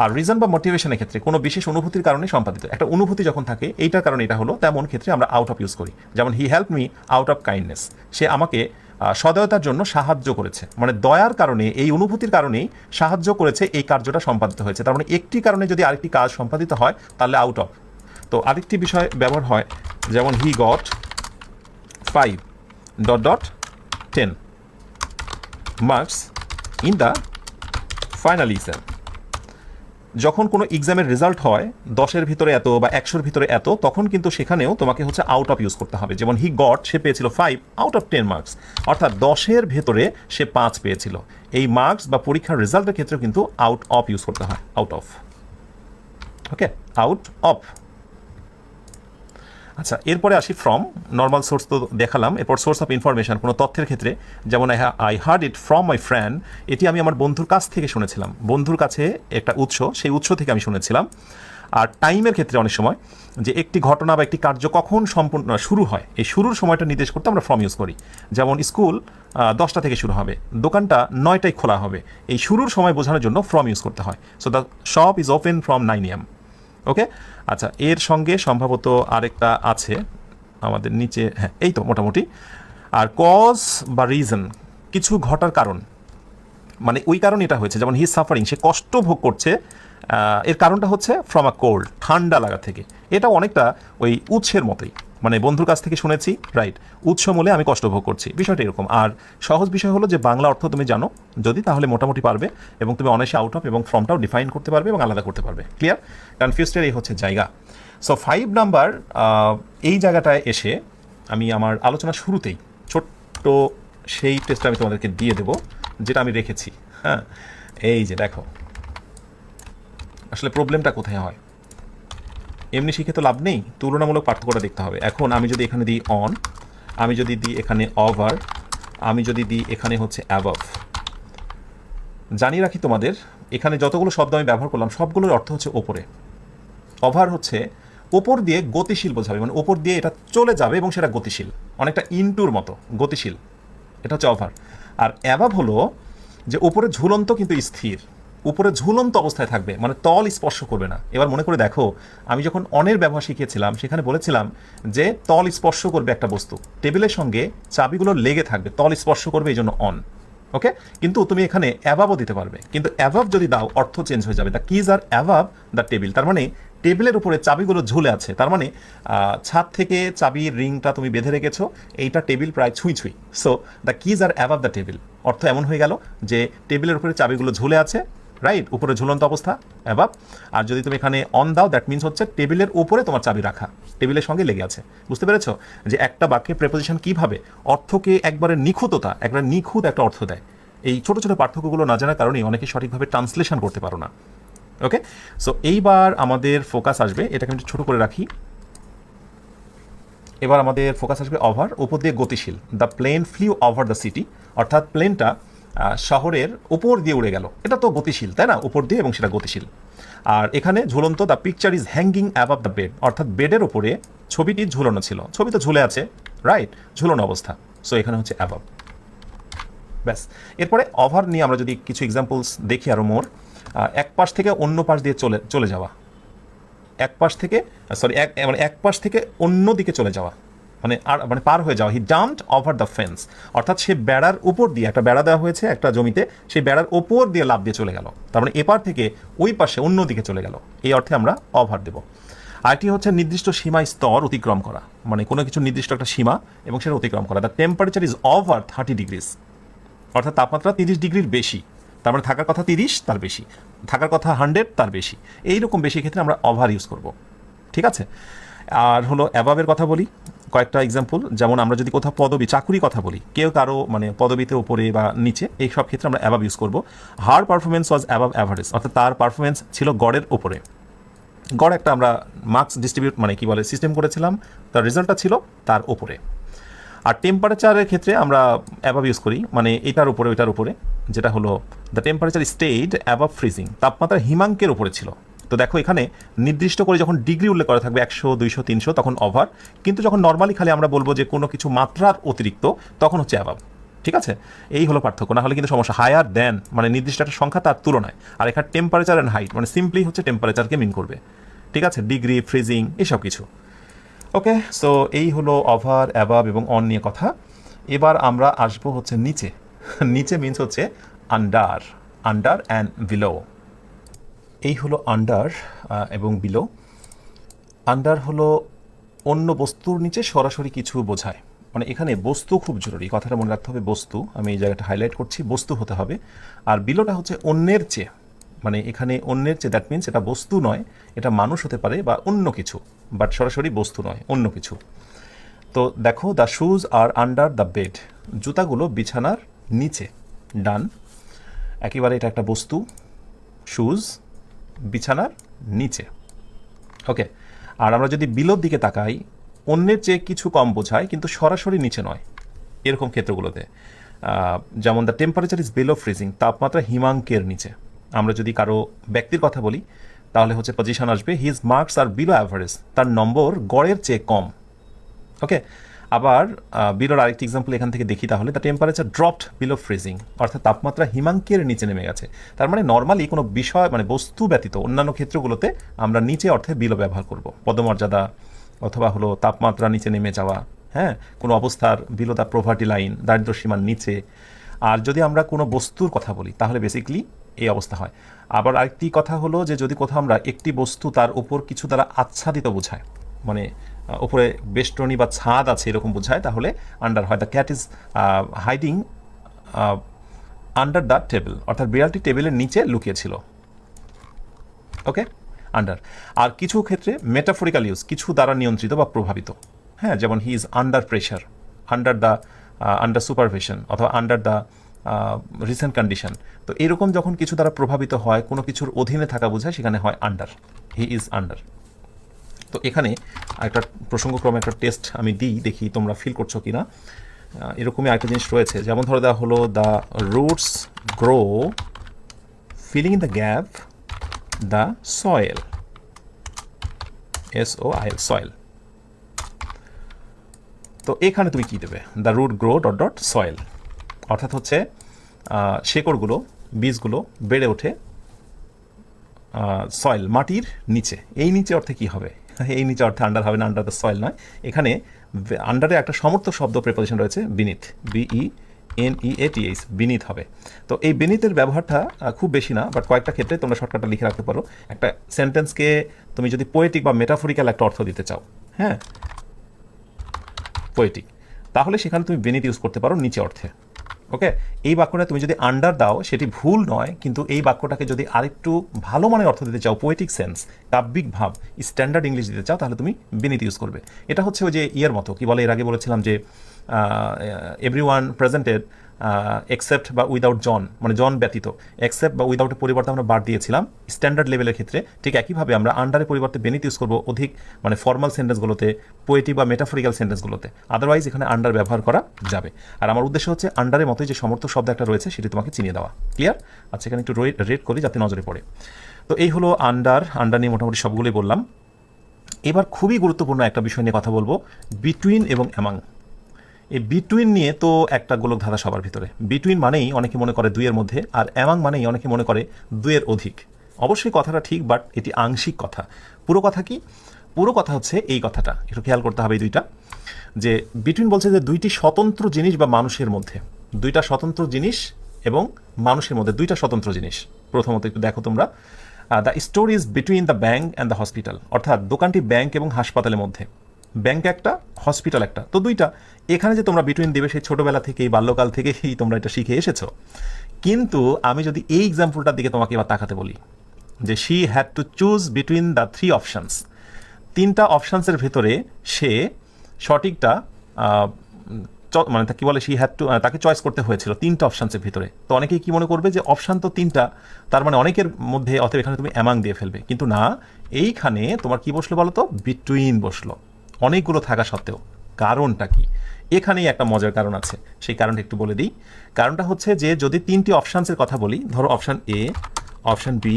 আর রিজন বা মোটিভেশনের ক্ষেত্রে কোনো বিশেষ অনুভূতির কারণে সম্পাদিত, একটা অনুভূতি যখন থাকে এইটার কারণে এটা হলো, তেমন ক্ষেত্রে আমরা আউট অফ ইউজ করি। যেমন he help me out of kindness, সে আমাকে সদয়তার জন্য সাহায্য করেছে, মানে দয়ার কারণে, এই অনুভূতির কারণেই সাহায্য করেছে, এই কার্যটা সম্পাদিত হয়েছে। তার মানে একটি কারণে যদি আরেকটি কাজ সম্পাদিত হয় তাহলে আউট অফ। তো আরেকটি বিষয় ব্যবহার হয়, যেমন he got 5.10 marks in the final exam. যখন কোনো এক্সামের রেজাল্ট হয় 10-এর ভিতরে এত বা 100-এর ভিতরে এত, তখন কিন্তু সেখানেও তোমাকে হচ্ছে আউট অফ ইউজ করতে হবে। যেমন হি গট, সে পেয়েছিল 5/10 মার্কস, অর্থাৎ 10-এর ভেতরে সে 5 পেয়েছিল। এই মার্কস বা পরীক্ষার রেজাল্টের ক্ষেত্রেও কিন্তু আউট অফ ইউজ করতে হয়, out of. Okay, out of. আচ্ছা, এরপরে আসি ফ্রম। নর্মাল সোর্স তো দেখালাম, এরপর সোর্স অফ ইনফরমেশন, কোনো তথ্যের ক্ষেত্রে। যেমন I hard it from my friend, এটি আমি আমার বন্ধুর কাছ থেকে শুনেছিলাম। বন্ধুর কাছে একটা উৎস, সেই উৎস থেকে আমি শুনেছিলাম। আর টাইমের ক্ষেত্রে অনেক সময় যে একটি ঘটনা বা একটি কার্য কখন সম্পূর্ণ শুরু হয়, এই শুরুর সময়টা নির্দেশ করতে আমরা ফ্রম ইউজ করি। যেমন স্কুল 10টা থেকে শুরু হবে, দোকানটা 9টায় খোলা হবে, এই শুরুর সময় বোঝানোর জন্য ফ্রম ইউজ করতে হয়। So the shop is open from 9 AM। ওকে, আচ্ছা, এর সঙ্গে সম্ভবত আরেকটা আছে আমাদের নিচে, হ্যাঁ এই তো মোটামুটি। আর কজ বা রিজন, কিছু ঘটার কারণ, মানে ওই কারণ এটা হয়েছে। যেমন হি সাফারিং, সে কষ্ট ভোগ করছে, এর কারণটা হচ্ছে ফ্রম আ কোল্ড, ঠান্ডা লাগা থেকে। এটা অনেকটা ওই উৎসের মতোই, মানে বন্ধুর কাছ থেকে শুনেছি, রাইট, উৎস মূলে আমি কষ্ট ভোগ করছি, বিষয়টা এরকম। আর সহজ বিষয় হলো যে বাংলা অর্থ তুমি জানো যদি, তাহলে মোটামুটি পারবে, এবং তুমি অনায়াসে আউট অফ এবং ফ্রমটাও ডিফাইন করতে পারবে এবং আলাদা করতে পারবে। ক্লিয়ার? কনফিউজডের এই হচ্ছে জায়গা। সো 5 নাম্বার এই জায়গাটায় এসে আমি আমার আলোচনা শুরুতেই ছোট্ট সেই টেস্টটা আমি তোমাদেরকে দিয়ে দেবো, যেটা আমি রেখেছি। হ্যাঁ, এই যে দেখো, আসলে প্রবলেমটা কোথায় হয়। এমনি শিখে তো লাভ নেই, তুলনামূলক পার্থক্যটা দেখতে হবে। এখন আমি যদি এখানে দিই অন, আমি যদি দিই এখানে ওভার, আমি যদি দিই এখানে হচ্ছে অ্যাবভ, জানিয়ে রাখি তোমাদের, এখানে যতগুলো শব্দ আমি ব্যবহার করলাম সবগুলোর অর্থ হচ্ছে ওপরে। ওভার হচ্ছে ওপর দিয়ে গতিশীল বোঝাবে, মানে ওপর দিয়ে এটা চলে যাবে এবং সেটা গতিশীল, অনেকটা ইনটুর মতো গতিশীল, এটা হচ্ছে ওভার। আর অ্যাবভ হলো যে উপরে ঝুলন্ত কিন্তু স্থির, উপরে ঝুলন্ত অবস্থায় থাকবে, মানে তল স্পর্শ করবে না। এবার মনে করে দেখো, আমি যখন অনের ব্যবহার শিখিয়েছিলাম সেখানে বলেছিলাম যে তল স্পর্শ করবে একটা বস্তু, টেবিলের সঙ্গে চাবিগুলো লেগে থাকবে, তল স্পর্শ করবে, এই জন্য অন। ওকে, কিন্তু তুমি এখানে অ্যাভাবও দিতে পারবে, কিন্তু অ্যাভাব যদি দাও অর্থ চেঞ্জ হয়ে যাবে। The keys are above the table, তার মানে টেবিলের উপরে চাবিগুলো ঝুলে আছে, তার মানে ছাদ থেকে চাবির রিংটা তুমি বেঁধে রেখেছো, এইটা টেবিল প্রায় ছুঁই ছুঁই। So the keys are above the table, অর্থ এমন হয়ে গেল যে টেবিলের উপরে চাবিগুলো ঝুলে আছে, রাইট, উপরে ঝুলন্ত অবস্থা, অ্যাভাব। আর যদি তুমি এখানে অন দাও, দ্যাট মিনস হচ্ছে টেবিলের উপরে তোমার চাবি রাখা, টেবিলের সঙ্গে লেগে আছে। বুঝতে পেরেছো যে একটা বাক্যে প্রেপোজিশন কীভাবে অর্থকে একবারে নিখুঁততা, একবারে নিখুঁত একটা অর্থ দেয়। এই ছোটো ছোটো পার্থক্যগুলো না জানার কারণেই অনেকে সঠিকভাবে ট্রান্সলেশন করতে পারো না। ওকে, সো এইবার আমাদের ফোকাস আসবে, এটাকে আমি ছোটো করে রাখি। এবার আমাদের ফোকাস আসবে ওভার, উপর দিয়ে গতিশীল। The plane flew over the city, অর্থাৎ প্লেনটা শহরের উপর দিয়ে উড়ে গেল, এটা তো গতিশীল, তাই না, উপর দিয়ে, এবং সেটা গতিশীল। আর এখানে ঝুলন্ত, the picture is hanging above the bed, অর্থাৎ বেডের ওপরে ছবিটি ঝুলানো ছিল, ছবি তো ঝুলে আছে, রাইট, ঝুলানো অবস্থা। সো এখানে হচ্ছে অ্যাবাভ। ব্যাস, এরপরে ওভার নিয়ে আমরা যদি কিছু এক্সাম্পলস দেখি আরও মোর। এক পাশ থেকে অন্য পাশ দিয়ে চলে যাওয়া, এক পাশ থেকে এক পাশ থেকে অন্য দিকে চলে যাওয়া, মানে পার হয়ে যাওয়া। He jumped over the fence, অর্থাৎ সে বেড়ার উপর দিয়ে, একটা বেড়া দেওয়া হয়েছে একটা জমিতে, সেই বেড়ার ওপর দিয়ে লাফ দিয়ে চলে গেল, তার মানে এপার থেকে ওই পাশে অন্য দিকে চলে গেল, এই অর্থে আমরা ওভার দেব। আরেকটি হচ্ছে নির্দিষ্ট সীমা স্তর অতিক্রম করা, মানে কোনো কিছু নির্দিষ্ট একটা সীমা এবং সেটা অতিক্রম করা। The temperature is over 30 degrees, অর্থাৎ তাপমাত্রা 30 ডিগ্রির বেশি, তার মানে থাকার কথা 30, তার বেশি, থাকার কথা 100, তার বেশি, এইরকম বেশি ক্ষেত্রে আমরা ওভার ইউজ করব। ঠিক আছে, আর হলো অ্যাবাবের কথা বলি। কয়েকটা এক্সাম্পল, যেমন আমরা যদি কোথাও পদবি চাকুরি কথা বলি, কেউ কারো মানে পদবিতে উপরে বা নিচে, এই সব ক্ষেত্রে আমরা অ্যাবাভ ইউজ করবো। হার পারফরমেন্স ওয়াজ অ্যাবাভ অ্যাভারেজ, অর্থাৎ তার পারফরমেন্স ছিল গড়ের উপরে। গড় একটা আমরা মার্কস ডিস্ট্রিবিউট মানে কি বলে সিস্টেম করেছিলাম, তার রেজাল্টটা ছিল তার উপরে। আর টেম্পারেচারের ক্ষেত্রে আমরা অ্যাবাভ ইউজ করি, মানে এটার উপরে ওইটার উপরে, যেটা হলো the temperature stayed above freezing, তাপমাত্রা হিমাঙ্কের উপরে ছিল। তো দেখো এখানে নির্দিষ্ট করে যখন ডিগ্রি উল্লেখ করা থাকবে 100, 200, 300 তখন ওভার, কিন্তু যখন নর্মালি খালি আমরা বলবো যে কোনো কিছু মাত্রার অতিরিক্ত তখন হচ্ছে অ্যাবাভ। ঠিক আছে, এই হলো পার্থক্য, না হলে কিন্তু সমস্যা। হায়ার দেন মানে নির্দিষ্ট একটা সংখ্যা তার তুলনায়, আর এখানে টেম্পারেচার অ্যান্ড হাইট মানে সিম্পলি হচ্ছে টেম্পারেচারকে মিন করবে। ঠিক আছে, ডিগ্রি, ফ্রিজিং, এসব কিছু। ওকে, সো এই হলো ওভার, অ্যাবাভ এবং অন নিয়ে কথা। এবার আমরা আসবো হচ্ছে নিচে। নিচে মিনস হচ্ছে আন্ডার, আন্ডার অ্যান্ড বিলো। এই হলো আন্ডার এবং বিলো। আন্ডার হলো অন্য বস্তুর নিচে সরাসরি কিছু বোঝায়, মানে এখানে বস্তু খুব জরুরি, কথাটা মনে রাখতে হবে, বস্তু। আমি এই জায়গাটা হাইলাইট করছি, বস্তু হতে হবে। আর বিলোটা হচ্ছে অন্যের চেয়ে, মানে এখানে অন্যের চেয়ে, দ্যাট মিনস এটা বস্তু নয়, এটা মানুষ হতে পারে বা অন্য কিছু, বাট সরাসরি বস্তু নয়, অন্য কিছু। তো দেখো, the shoes are under the bed, জুতাগুলো বিছানার নিচে, ডান। একেবারে এটা একটা বস্তু, শুজ বিছানার নিচে। ওকে, আর আমরা যদি বিলোর দিকে তাকাই, অন্যের চেয়ে কিছু কম বোঝায় কিন্তু সরাসরি নিচে নয়, এরকম ক্ষেত্রগুলোতে। যেমন the temperature is below freezing, তাপমাত্রা হিমাঙ্কের নিচে। আমরা যদি কারো ব্যক্তির কথা বলি তাহলে হচ্ছে পজিশন আসবে হিজ মার্কস আর বিলো অ্যাভারেজ, তার নম্বর গড়ের চেয়ে কম। ওকে, আবার বিলোর আরেকটি এক্সাম্পল এখান থেকে দেখি তাহলে, the temperature dropped below freezing, অর্থাৎ তাপমাত্রা হিমাঙ্কের নিচে নেমে গেছে। তার মানে নর্মালি কোনো বিষয় মানে বস্তু ব্যতীত অন্যান্য ক্ষেত্রগুলোতে আমরা নিচে অর্থে বিলো ব্যবহার করব, পদমর্যাদা অথবা হলো তাপমাত্রা নিচে নেমে যাওয়া, হ্যাঁ, কোনো অবস্থার বিলো দ্য প্রভার্টি লাইন, দারিদ্র্য সীমার নিচে। আর যদি আমরা কোনো বস্তুর কথা বলি তাহলে বেসিক্যালি এই অবস্থা হয়। আবার আরেকটি কথা হলো যে যদি কোথাও আমরা একটি বস্তু তার উপর কিছু দ্বারা আচ্ছাদিত বোঝায়, মানে উপরে বেষ্টনী বা ছাদ আছে এরকম বোঝায়, তাহলে আন্ডার হয়। The cat is hiding under the table, অর্থাৎ বিড়ালটি টেবিলের নিচে লুকিয়েছিল। ওকে, আন্ডার। আর কিছু ক্ষেত্রে মেটাফরিক্যাল ইউজ, কিছু দ্বারা নিয়ন্ত্রিত বা প্রভাবিত, হ্যাঁ, যেমন he is under pressure, under the under supervision, অথবা আন্ডার দ্য রিসেন্ট কন্ডিশন। তো এরকম যখন কিছু দ্বারা প্রভাবিত হয়, কোনো কিছুর অধীনে থাকা বোঝায়, সেখানে হয় আন্ডার, হি ইজ আন্ডার। তো এখানে একটা প্রসঙ্গক্রমে একটা টেস্ট আমি দিই, দেখি তোমরা ফিল করছো কিনা। এরকমই আরেকটা জিনিস রয়েছে, যেমন ধরো দেওয়া হলো the roots grow filling in the gap the soil, SOIL, soil. তো এখানে তুমি কি দেবে? The root grow dot dot soil, অর্থাৎ হচ্ছে শেকড়গুলো, বীজগুলো বেড়ে ওঠে সয়েল, মাটির নিচে। এই নিচে অর্থে কি হবে? এই নিচে অর্থে আন্ডার হবে না, আন্ডার দ্য সয়েল নয়। এখানে আন্ডারে একটা সমর্থক শব্দ প্রিপোজিশন রয়েছে, বিনিথ, BENEATH, বিনিথ হবে। তো এই বিনিথের ব্যবহারটা খুব বেশি না, বাট কয়েকটা ক্ষেত্রে তোমরা শর্টকাটটা লিখে রাখতে পারো। একটা সেন্টেন্সকে তুমি যদি পোয়েটিক বা মেটাফরিক্যাল একটা অর্থ দিতে চাও, হ্যাঁ, পোয়েটিক, তাহলে সেখানে তুমি বিনিথ ইউজ করতে পারো নিচে অর্থে। ওকে, এই বাক্যটা তুমি যদি আন্ডার দাও সেটি ভুল নয়, কিন্তু এই বাক্যটাকে যদি আরেকটু ভালো মানের অর্থ দিতে চাও, পোয়েটিক সেন্স, কাব্যিক ভাব, স্ট্যান্ডার্ড ইংলিশ দিতে চাও, তাহলে তুমি বিনিথ ইউজ করবে। এটা হচ্ছে ওই যে ইয়ের মতো, কি বলে, এর আগে বলেছিলাম যে এভরিওয়ান প্রেজেন্টেড এক্সেপ্ট বা উইদাউট জন, মানে জন ব্যতীত, এক্সেপ্ট বা উইদাউটের পরিবর্তে আমরা বার দিয়েছিলাম স্ট্যান্ডার্ড লেভেলের ক্ষেত্রে। ঠিক একইভাবে আমরা আন্ডারের পরিবর্তে বেনিথ ইউজ করবো অধিক মানে ফর্মাল সেন্টেন্সগুলোতে, পোয়েটিক বা মেটাফরিক্যাল সেন্টেন্সগুলোতে। আদারওয়াইজ এখানে আন্ডার ব্যবহার করা যাবে। আর আমার উদ্দেশ্য হচ্ছে আন্ডারের মতোই যে সমর্থক শব্দ একটা রয়েছে সেটি তোমাকে চিনিয়ে দেওয়া। ক্লিয়ার? আচ্ছা, এখানে একটু রেড করি যাতে নজরে পড়ে। তো এই হলো আন্ডার। আন্ডার নিয়ে মোটামুটি সবগুলোই বললাম। এবার খুবই গুরুত্বপূর্ণ একটা বিষয় নিয়ে কথা বলবো, বিটুইন এবং অ্যামাং। এই বিটুইন নিয়ে তো একটা গোলক ধাঁধা সবার ভিতরে। বিটুইন মানেই অনেকে মনে করে দুইয়ের মধ্যে, আর অ্যামাং মানেই অনেকে মনে করে দুইয়ের অধিক। অবশ্যই কথাটা ঠিক, বাট এটি আংশিক কথা। পুরো কথা কি? পুরো কথা হচ্ছে এই কথাটা, একটু খেয়াল করতে হবে এই দুইটা, যে বিটুইন বলছে যে দুইটি স্বতন্ত্র জিনিস বা মানুষের মধ্যে, দুইটা স্বতন্ত্র জিনিস এবং মানুষের মধ্যে দুইটা স্বতন্ত্র জিনিস। প্রথমত একটু দেখো তোমরা, the story is between the bank and the hospital, অর্থাৎ দোকানটি ব্যাংক এবং হাসপাতালের মধ্যে। ব্যাংক একটা, হসপিটাল একটা, তো দুইটা। এখানে যে তোমরা বিটুইন দেবে সেই ছোটোবেলা থেকেই, বাল্যকাল থেকেই তোমরা এটা শিখে এসেছো। কিন্তু আমি যদি এই এক্সাম্পলটার দিকে তোমাকে এবার তাকাতে বলি, যে she had to choose between the three options, তিনটা অপশানসের ভেতরে সে সঠিকটা মানে কি বলে সি হ্যাড টু, তাকে চয়েস করতে হয়েছিল 3টা অপশানসের ভিতরে। তো অনেকেই কি মনে করবে যে অপশান তো 3টা, তার মানে অনেকের মধ্যে, অতএব এখানে তুমি অ্যামাং দিয়ে ফেলবে, কিন্তু না, এইখানে তোমার কি বসলো বলো তো, বিটুইন বসলো অনেকগুলো থাকা সত্ত্বেও। কারণটা কি? এখানেই একটা মজার কারণ আছে, সেই কারণটা একটু বলে দিই। কারণটা হচ্ছে যে যদি 3টি অপশানসের কথা বলি, ধরো অপশান এ, অপশান বি,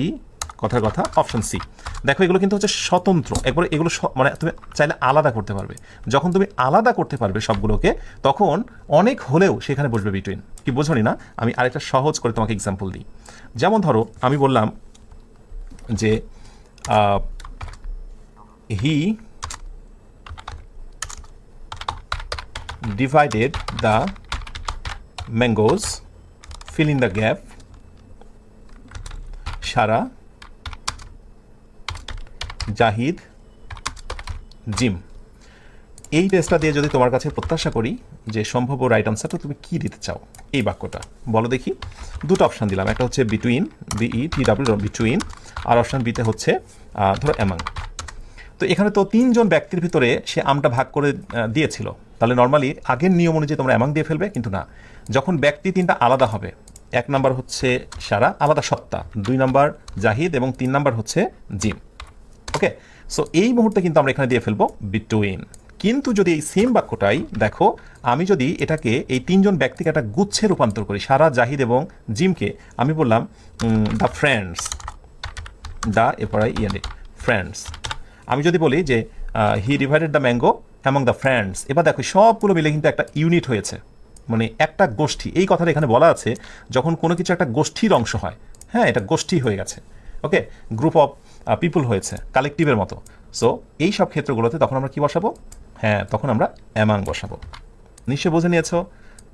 কথার কথা অপশান সি, দেখো এগুলো কিন্তু হচ্ছে স্বতন্ত্র, একবার এগুলো মানে তুমি চাইলে আলাদা করতে পারবে। যখন তুমি আলাদা করতে পারবে সবগুলোকে, তখন অনেক হলেও সেখানে বসবে বিটুইন। কি বোঝনি না? আমি আরেকটা সহজ করে তোমাকে এক্সাম্পল দিই। যেমন ধরো আমি বললাম যে he divided the mangoes, fill in the gap, Sara, Zahid, Jim. এই টেস্টটা দিয়ে যদি তোমার কাছে প্রত্যাশা করি যে সম্ভাব্য রাইট আনসারটা তুমি কি দিতে চাও এই বাক্যটা বলো দেখি। দুটো অপশান দিলাম, একটা হচ্ছে বিটুইন, BETW বিটুইন, আর অপশান বিতে হচ্ছে ধরো অ্যামাং। তো এখানে তো 3জন ব্যক্তির ভিতরে সে আমটা ভাগ করে দিয়েছিল, তাহলে নর্মালি আগের নিয়ম অনুযায়ী তোমরা অ্যামাং দিয়ে ফেলবে, কিন্তু না, যখন ব্যক্তি 3টা আলাদা হবে, 1 নাম্বার হচ্ছে সারা, আলাদা সত্তা, 2 নাম্বার জাহিদ, এবং 3 নাম্বার হচ্ছে জিম। ওকে, সো এই মুহূর্তে কিন্তু আমরা এখানে দিয়ে ফেলবো বিটুইন। কিন্তু যদি এই সেম বাক্যটাই দেখো, আমি যদি এটাকে এই 3জন ব্যক্তিকে একটা গুচ্ছে রূপান্তর করি, সারা, জাহিদ এবং জিমকে, আমি বললাম দ্য ফ্রেন্ডস, দ্য এরপরে ইয়ে ফ্রেন্ডস। আমি যদি বলি যে হি divided the mango among the friends, এবার দেখো সবগুলো মিলে কিন্তু একটা ইউনিট হয়েছে, মানে একটা গোষ্ঠী। এই কথাটা এখানে বলা আছে, যখন কোনো কিছু একটা গোষ্ঠীর অংশ হয়, হ্যাঁ, এটা গোষ্ঠী হয়ে গেছে, ওকে, গ্রুপ অফ পিপল হয়েছে, কালেকটিভের মতো। সো এই সব ক্ষেত্রগুলোতে তখন আমরা কি বসাবো? হ্যাঁ, তখন আমরা অ্যামাং বসাবো। নিশ্চয় বুঝে নিয়েছো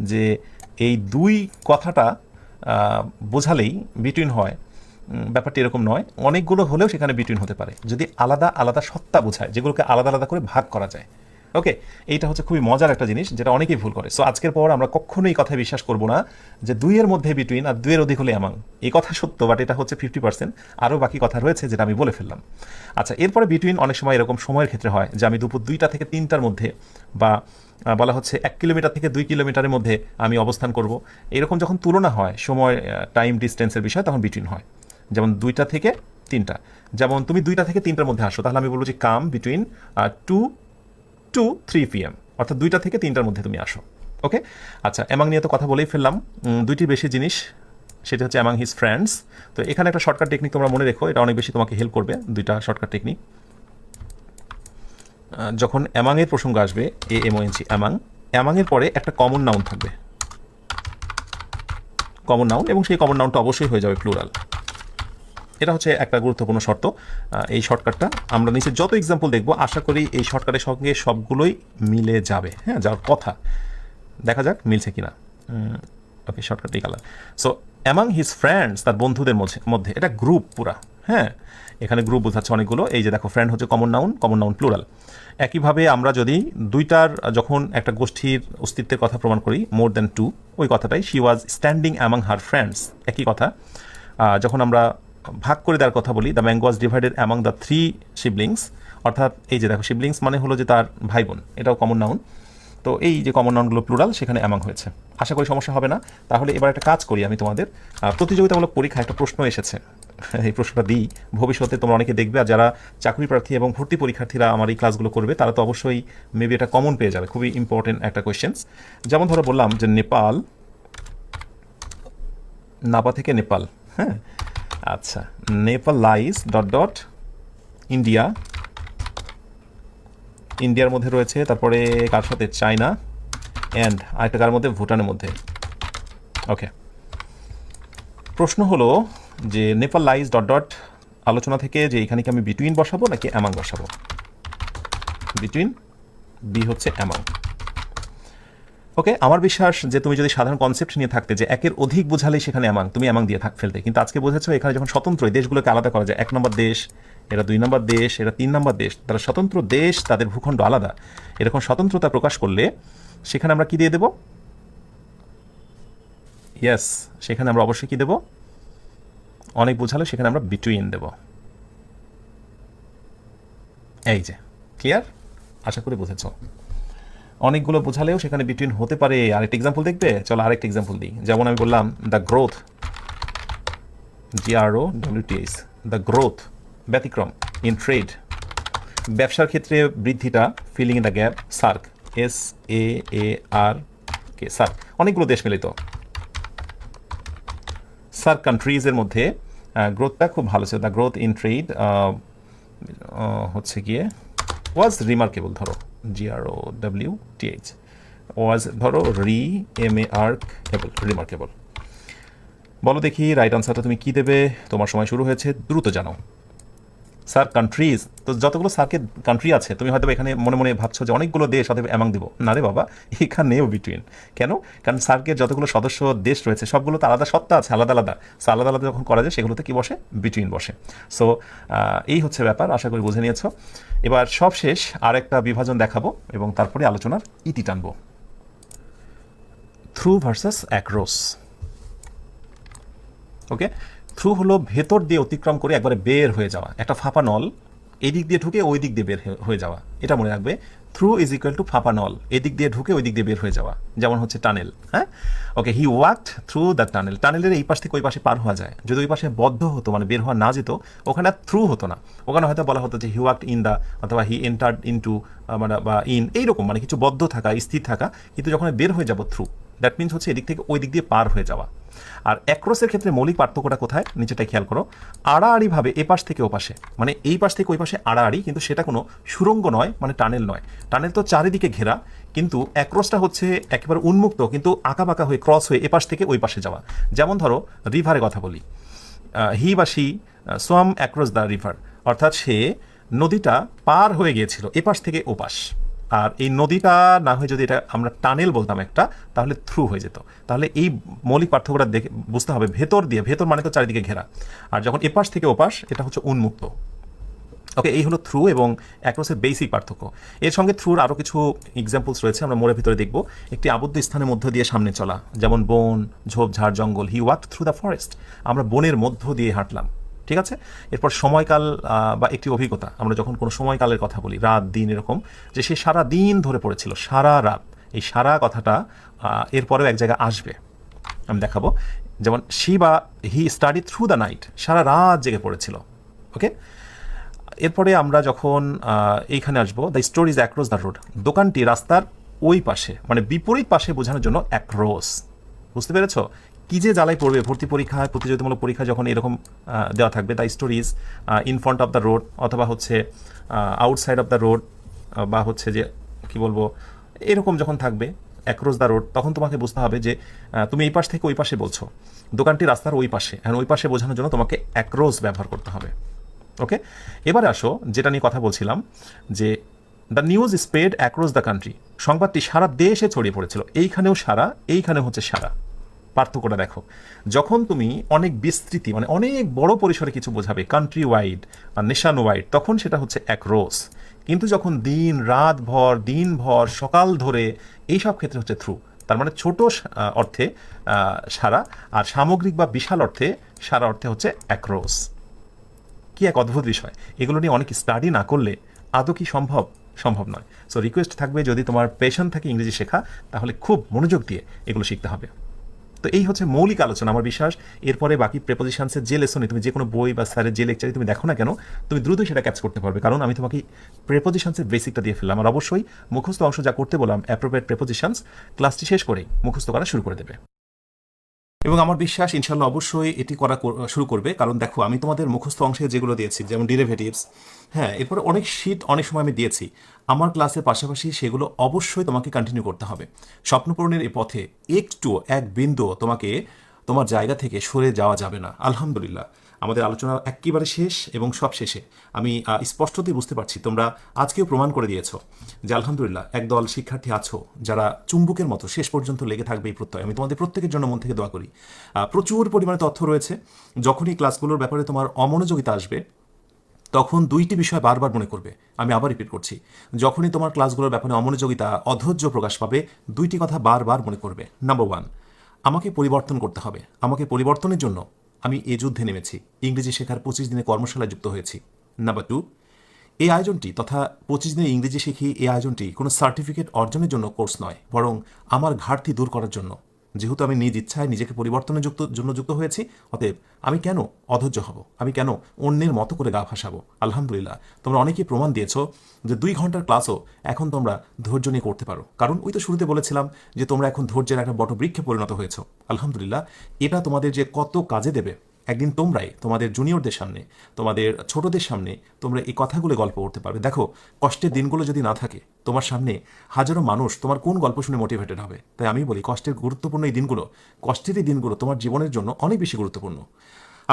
যে এই দুই কথাটা বোঝালেই বিটুইন হয়, ব্যাপারটা এরকম নয়। অনেকগুলো হলেও সেখানে বিটুইন হতে পারে, যদি আলাদা আলাদা সত্তা বোঝায়, যেগুলোকে আলাদা আলাদা করে ভাগ করা যায়। ওকে, এইটা হচ্ছে খুবই মজার একটা জিনিস, যেটা অনেকেই ভুল করে। সো আজকের পর আমরা কখনোই কথায় বিশ্বাস করবো না যে 2-এর মধ্যে বিটুইন আর 2-এর অধিক হলে অ্যামাং। এই কথা সত্য, বাট এটা হচ্ছে 50%, আরও বাকি কথা রয়েছে যেটা আমি বলে ফেললাম। আচ্ছা, এরপরে বিটুইন অনেক সময় এরকম সময়ের ক্ষেত্রে হয় যে আমি দুপুর 2টা থেকে 3টার মধ্যে, বা বলা হচ্ছে 1 কিলোমিটার থেকে 2 কিলোমিটারের মধ্যে আমি অবস্থান করব, এরকম যখন তুলনা হয় সময়, টাইম ডিস্টেন্সের বিষয়, তখন বিটুইন হয়। যেমন 2টা থেকে 3টা, যেমন তুমি 2টা থেকে 3টার মধ্যে আসো, তাহলে আমি বলবো যে কাম বিটুইন 2 to 3 PM, অর্থাৎ 2টা থেকে 3টার মধ্যে তুমি আসো। ওকে, আচ্ছা, অ্যামাং নিয়ে তো কথা বলেই ফেললাম। 2টির বেশি জিনিস, সেটা হচ্ছে অ্যামাং হিজ ফ্রেন্ডস। তো এখানে একটা শর্টকাট টেকনিক তোমরা মনে রেখো, এটা অনেক বেশি তোমাকে হেল্প করবে। 2টা শর্টকাট টেকনিক, যখন অ্যামাংয়ের প্রসঙ্গ আসবে, AMONG অ্যামাং, অ্যামাংয়ের পরে একটা কমন নাউন থাকবে, কমন নাউন, এবং সেই কমন নাউনটা অবশ্যই হয়ে যাবে প্লুরাল। এটা হচ্ছে একটা গুরুত্বপূর্ণ শর্ত। এই শর্টকাটটা আমরা নিচে যত এক্সাম্পল দেখবো, আশা করি এই শর্টকাটের সঙ্গে সবগুলোই মিলে যাবে। হ্যাঁ, যাওয়ার কথা, দেখা যাক মিলছে কিনা। ওকে, শর্টকাট এই colour. So among his friends, তার বন্ধুদের মধ্যে, এটা গ্রুপ পুরা। হ্যাঁ, এখানে গ্রুপ বোঝাচ্ছে অনেকগুলো। এই যে দেখো, ফ্রেন্ড হচ্ছে কমন নাউন প্লুরাল। একইভাবে আমরা যদি 2টার যখন একটা গোষ্ঠীর অস্তিত্বের কথা প্রমাণ করি, মোর দ্যান 2, ওই কথাটাই she was standing among her friends, একই কথা। যখন আমরা ভাগ করে দেওয়ার কথা বলি, the mango was divided among the 3 siblings, অর্থাৎ এই যে দেখো, সিবলিংস মানে হলো যে তার ভাই বোন, এটাও কমন নাউন। তো এই যে কমন নাউনগুলো প্লুরাল, সেখানে অ্যামাং হয়েছে। আশা করি সমস্যা হবে না। তাহলে এবার একটা কাজ করি, আমি তোমাদের প্রতিযোগিতামূলক পরীক্ষায় একটা প্রশ্ন এসেছে, এই প্রশ্নটা দিই, ভবিষ্যতে তোমরা অনেকে দেখবে। আর যারা চাকরি প্রার্থী এবং ভর্তি পরীক্ষার্থীরা আমার এই ক্লাসগুলো করবে, তারা তো অবশ্যই মেবি এটা কমন পেয়ে যাবে, খুবই ইম্পর্টেন্ট একটা কোয়েশ্চেন্স। যেমন ধরো বললাম যে নেপাল, নাপা থেকে নেপাল, হ্যাঁ, আচ্ছা, Nepal lies dot dot India, ইন্ডিয়ার মধ্যে রয়েছে, তারপরে কার সাথে, চায়না, অ্যান্ড আরেকটা কার মধ্যে, ভুটানের মধ্যে। ওকে, প্রশ্ন হলো যে নেপাল লাইস ডট ডট আলোচনা থেকে, যে এখানে কি আমি বিটুইন বসাবো নাকি অ্যামাং বসাবো? বিটুইন, বি হচ্ছে অ্যামাং। ওকে, আমার বিশ্বাস যে তুমি যদি সাধারণ কনসেপ্ট নিয়ে থাকতে যে 1-এর অধিক বোঝালেই সেখানে অ্যামাং, তুমি অ্যামাং দিয়ে ফেলতে, কিন্তু আজকে বোঝাচ্ছ এখানে যখন স্বতন্ত্র দেশগুলোকে আলাদা করা যায়, 1 নম্বর দেশ, এরা 2 নম্বর দেশ, এরা 3 নম্বর দেশ, তারা স্বতন্ত্র দেশ, তাদের ভূখণ্ড আলাদা, এরকম স্বতন্ত্রতা প্রকাশ করলে সেখানে আমরা কি দিয়ে দেব? ইয়েস, সেখানে আমরা অবশ্যই কি দেব? অনেক বোঝালে সেখানে আমরা বিটুইন দেব। এই যে ক্লিয়ার, আশা করি বুঝেছ। অনেকগুলো বোঝালেও সেখানে বিটুইন হতে পারে। আরেকটা এক্সাম্পল দেখবে, চলো আরেকটা এক্সাম্পল দিই। যেমন আমি বললাম the growth, GROWTH, the growth ব্যতিক্রম, ইন ট্রেড ব্যবসার ক্ষেত্রে বৃদ্ধিটা, filling in the gap SAARC, SAARK SAARC, অনেকগুলো দেশ মিলিত। সার্ক কান্ট্রিজের মধ্যে গ্রোথটা খুব ভালো ছিল, দ্য গ্রোথ ইন ট্রেড হচ্ছে গিয়ে ওয়াজ রিমার্কেবল, ধরো GROWTH ওয়াজ ধরো রিমার্কেবল, রিমার্কেবল। বলো দেখি রাইট আনসারটা তুমি কি দেবে? তোমার সময় শুরু হয়েছে, দ্রুত জানাও। সার্ক কান্ট্রিজ, তো যতগুলো সার্কের কান্ট্রি আছে তুমি হয়তো এখানে মনে মনে ভাবছো যে অনেকগুলো দেশ অতএব অ্যামাং দিব, না রে বাবা, এখানেও বিটুইন। কেন? কারণ সার্কের যতগুলো সদস্য দেশ রয়েছে সবগুলো তো আলাদা সত্তা আছে, আলাদা আলাদা। সো আলাদা আলাদা যখন করা যায় সেগুলোতে কি বসে? বিটুইন বসে। সো এই হচ্ছে ব্যাপার, আশা করি বুঝে নিয়েছো। এবার সব শেষ আর একটা বিভাজন দেখাবো এবং তারপরে আলোচনার ইতি টানবো। Through versus across. Okay, through হলো ভেতর দিয়ে অতিক্রম করে একবারে বের হয়ে যাওয়া, একটা ফাঁপা নল এই দিক দিয়ে ঢুকে ওই দিক দিয়ে বের হয়ে যাওয়া, এটা মনে রাখবে। থ্রু ইজ ইকুয়াল টু ফাঁপা নল, এদিক দিয়ে ঢুকে ওই দিক দিয়ে বের হয়ে যাওয়া, যেমন হচ্ছে টানেল। হ্যাঁ, ওকে, হি ওয়াকড থ্রু দ্য টানেল। টানেলের এই পাশ থেকে ওই পাশে পার হওয়া যায়, যদি ওই পাশে বদ্ধ হতো মানে বের হওয়া না যেত, ওখানে থ্রু হতো না, ওখানে হয়তো বলা হতো যে হি ওয়াকড ইন দ্য, অথবা হি এন্টার্ড ইনটু, মানে বা ইন, এইরকম মানে কিছু বদ্ধ থাকা, স্থির থাকা। কিন্তু যখন বের হয়ে যাব থ্রু, দ্যাট মিনস হচ্ছে এদিক থেকে ওই দিক দিয়ে পার হয়ে যাওয়া। আর অ্যাক্রসের ক্ষেত্রে মৌলিক পার্থক্যটা কোথায়? নিচেটাই খেয়াল করো। আড়াআড়িভাবে এ পাশ থেকে ও পাশে, মানে এই পাশ থেকে ওই পাশে আড়াআড়ি, কিন্তু সেটা কোনো সুড়ঙ্গ নয়, মানে টানেল নয়। টানেল তো চারিদিকে ঘেরা, কিন্তু অ্যাক্রসটা হচ্ছে একেবারে উন্মুক্ত, কিন্তু আঁকাবাঁকা হয়ে ক্রস হয়ে এ পাশ থেকে ওই পাশে যাওয়া। যেমন ধরো রিভারের কথা বলি, হি বা she swamp across the river, অর্থাৎ সে নদীটা পার হয়ে গিয়েছিল এপাশ থেকে ওপাশ। আর এই নদীটা না হয়ে যদি এটা আমরা টানেল বলতাম একটা, তাহলে থ্রু হয়ে যেত। তাহলে এই মৌলিক পার্থক্যটা দেখে বুঝতে হবে, ভেতর দিয়ে, ভেতর মানে তো চারিদিকে ঘেরা, আর যখন এপাশ থেকে ওপাশ এটা হচ্ছে উন্মুক্ত। ওকে, এই হলো থ্রু এবং অ্যাক্রসের বেসিক পার্থক্য। এর সঙ্গে থ্রুর আরও কিছু এক্সাম্পলস রয়েছে, আমরা মোড়ের ভিতরে দেখব। একটি আবদ্ধ স্থানের মধ্য দিয়ে সামনে চলা, যেমন বন, ঝোপঝাড়, জঙ্গল। হি ওয়াকড থ্রু দ্য ফরেস্ট, আমরা বনের মধ্য দিয়ে হাঁটলাম। ঠিক আছে, এরপর সময়কাল বা একটি অভিজ্ঞতা, আমরা যখন কোনো সময়কালের কথা বলি, রাত দিন এরকম, যে সে সারা দিন ধরে পড়েছিল, সারা রাত। এই সারা কথাটা এরপরেও এক জায়গায় আসবে, আমি দেখাবো। যেমন শি বা he study through the night, সারা রাত জেগে পড়েছিল। ওকে, এরপরে আমরা যখন এইখানে আসবো, the store is across the road, দোকানটি রাস্তার ওই পাশে, মানে বিপরীত পাশে বোঝানোর জন্য অ্যাক্রস। বুঝতে পেরেছো? কি যে জ্বালাই পড়বে ভর্তি পরীক্ষায়, প্রতিযোগিতামূলক পরীক্ষা যখন এরকম দেওয়া থাকবে, the store is in front of the road, অথবা হচ্ছে আউটসাইড অফ দ্য রোড, বা হচ্ছে যে কি বলবো, এরকম যখন থাকবে অ্যাক্রস দ্য রোড, তখন তোমাকে বুঝতে হবে যে তুমি এই পাশ থেকে ওই পাশে বলছো, দোকানটি রাস্তার ওই পাশে, আর ওই পাশে বোঝানোর জন্য তোমাকে অ্যাক্রস ব্যবহার করতে হবে। ওকে, এবারে আসো যেটা নিয়ে কথা বলছিলাম, যে the news spread across the country, সংবাদটি সারা দেশে ছড়িয়ে পড়েছিল। এইখানেও সারা, এইখানেও হচ্ছে সারা। পার্থক্যটা দেখো, যখন তুমি অনেক বিস্তৃতি, মানে অনেক বড় পরিসরে কিছু বোঝাবে, কান্ট্রি ওয়াইড বা নেশন ওয়াইড, তখন সেটা হচ্ছে অ্যাক্রস। কিন্তু যখন দিন রাত ভর, দিন ভর, সকাল ধরে, এইসব ক্ষেত্রে হচ্ছে থ্রু। তার মানে ছোট অর্থে সারা, আর সামগ্রিক বা বিশাল অর্থে সারা অর্থে হচ্ছে অ্যাক্রস। কি এক অদ্ভুত বিষয়! এগুলো নিয়ে অনেক স্টাডি না করলে আদৌ কি সম্ভব? সম্ভব নয়। সো রিকোয়েস্ট থাকবে, যদি তোমার প্যাশন থাকে ইংরেজি শেখা, তাহলে খুব মনোযোগ দিয়ে এগুলো শিখতে হবে। তো এই হচ্ছে মৌলিক আলোচনা, আমার বিশ্বাস। এরপরে বাকি প্রেপোজিশনসের যে লেসনে তুমি যে কোনো বই বা স্যারের যে লেকচারে তুমি দেখো না কেন, তুমি দ্রুতই সেটা ক্যাচ করতে পারবে, কারণ আমি তোমাকে প্রেপোজিশনসের বেসিকটা দিয়ে ফেললাম। আর অবশ্যই মুখস্থ অংশ যা করতে বললাম, অ্যাপ্রোপ্রিয়েট প্রেপোজিশনস, ক্লাসটি শেষ করেই মুখস্থ করা শুরু করে দেবে। এবং আমার বিশ্বাস ইনশাল্লাহ অবশ্যই এটি করা শুরু করবে, কারণ দেখো আমি তোমাদের মুখস্থ অংশে যেগুলো দিয়েছি, যেমন ডেরিভেটিভস, হ্যাঁ, এরপরে অনেক শীট অনেক সময় আমি দিয়েছি, আমার ক্লাসের পাশাপাশি সেগুলো অবশ্যই তোমাকে কন্টিনিউ করতে হবে। স্বপ্নপূরণের এই পথে একটু এক বিন্দু তোমাকে তোমার জায়গা থেকে সরে যাওয়া যাবে না। আলহামদুলিল্লাহ, আমাদের আলোচনা একেবারে শেষ, এবং সব শেষে আমি স্পষ্টতই বুঝতে পারছি তোমরা আজকেও প্রমাণ করে দিয়েছ যে আলহামদুলিল্লাহ একদল শিক্ষার্থী আছো যারা চুম্বকের মতো শেষ পর্যন্ত লেগে থাকবে এই প্রত্যয়। আমি তোমাদের প্রত্যেকের জন্য মন থেকে দোয়া করি। প্রচুর পরিমাণে তথ্য রয়েছে। যখনই ক্লাসগুলোর ব্যাপারে তোমার অমনোযোগিতা আসবে, তখন দুইটি বিষয় বারবার মনে করবে। আমি আবার রিপিট করছি, যখনই তোমার ক্লাসগুলোর ব্যাপারে অমনোযোগিতা, অধৈর্য প্রকাশ পাবে, দুইটি কথা বারবার মনে করবে। নাম্বার 1, আমাকে পরিবর্তন করতে হবে। আমাকে পরিবর্তনের জন্য আমি এ যুদ্ধে নেমেছি। ইংরেজি শেখার 25 দিনে কর্মশালায় যুক্ত হয়েছি। নাম্বার 2, এই আয়োজনটি তথা 25 দিনের ইংরেজি শিখি এই আয়োজনটি কোনো সার্টিফিকেট অর্জনের জন্য কোর্স নয়, বরং আমার ঘাটতি দূর করার জন্য। যেহেতু আমি নিজ ইচ্ছায় নিজেকে পরিবর্তনের জন্য যুক্ত হয়েছি, অতএব আমি কেন অধৈর্য হব, আমি কেন অন্যের মতো করে গা ভাসাবো। আলহামদুলিল্লাহ, তোমরা অনেকেই প্রমাণ দিয়েছো যে 2 ঘন্টার ক্লাসও এখন তোমরা ধৈর্য নিয়ে করতে পারো। কারণ ওই তো শুরুতে বলেছিলাম যে তোমরা এখন ধৈর্যের একটা বটবৃক্ষে পরিণত হয়েছো। আলহামদুলিল্লাহ, এটা তোমাদের যে কত কাজে দেবে, একদিন তোমরাই তোমাদের জুনিয়রদের সামনে, তোমাদের ছোটদের সামনে তোমরা এই কথাগুলো গল্প করতে পারবে। দেখো, কষ্টের দিনগুলো যদি না থাকে, তোমার সামনে হাজারো মানুষ তোমার কোন গল্প শুনে মোটিভেটেড হবে। তাই আমি বলি, কষ্টের গুরুত্বপূর্ণ এই দিনগুলো, কষ্টের এই দিনগুলো তোমার জীবনের জন্য অনেক বেশি গুরুত্বপূর্ণ।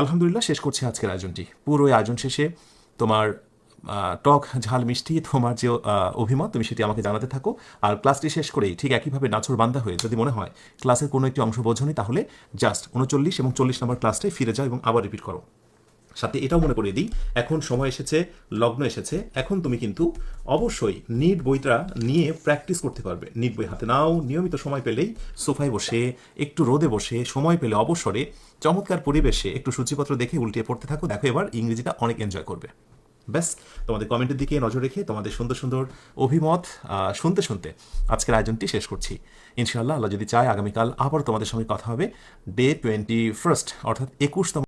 আলহামদুলিল্লাহ, শেষ করছি আজকের আয়োজনটি। পুরো এই আয়োজন শেষে তোমার টক ঝাল মিষ্টি তোমার যে অভিমত, তুমি সেটি আমাকে জানাতে থাকো। আর ক্লাসটি শেষ করেই ঠিক একইভাবে নাছোড় বান্দা হয়ে যদি মনে হয় ক্লাসের কোনো একটি অংশ বোঝনি, তাহলে জাস্ট 39 এবং 40 নম্বর ক্লাসটাই ফিরে যাও এবং আবার রিপিট করো। সাথে এটাও মনে করিয়ে দিই, এখন সময় এসেছে, লগ্ন এসেছে, এখন তুমি কিন্তু অবশ্যই নিট বইটা নিয়ে প্র্যাকটিস করতে পারবে। নিট বই হাতে নাও, নিয়মিত সময় পেলেই সোফায় বসে, একটু রোদে বসে, সময় পেলে অবসরে চমৎকার পরিবেশে একটু সূচিপত্র দেখে উল্টিয়ে পড়তে থাকো। দেখো, এবার ইংরেজিটা অনেক এনজয় করবে। ব্যাস, তোমাদের কমেন্টের দিকে নজর রেখে তোমাদের সুন্দর সুন্দর অভিমত শুনতে শুনতে আজকের আয়োজনটি শেষ করছি। ইনশাআল্লাহ, আল্লাহ যদি চায়, আগামীকাল আবার তোমাদের সঙ্গে কথা হবে ডে 21, অর্থাৎ 21তম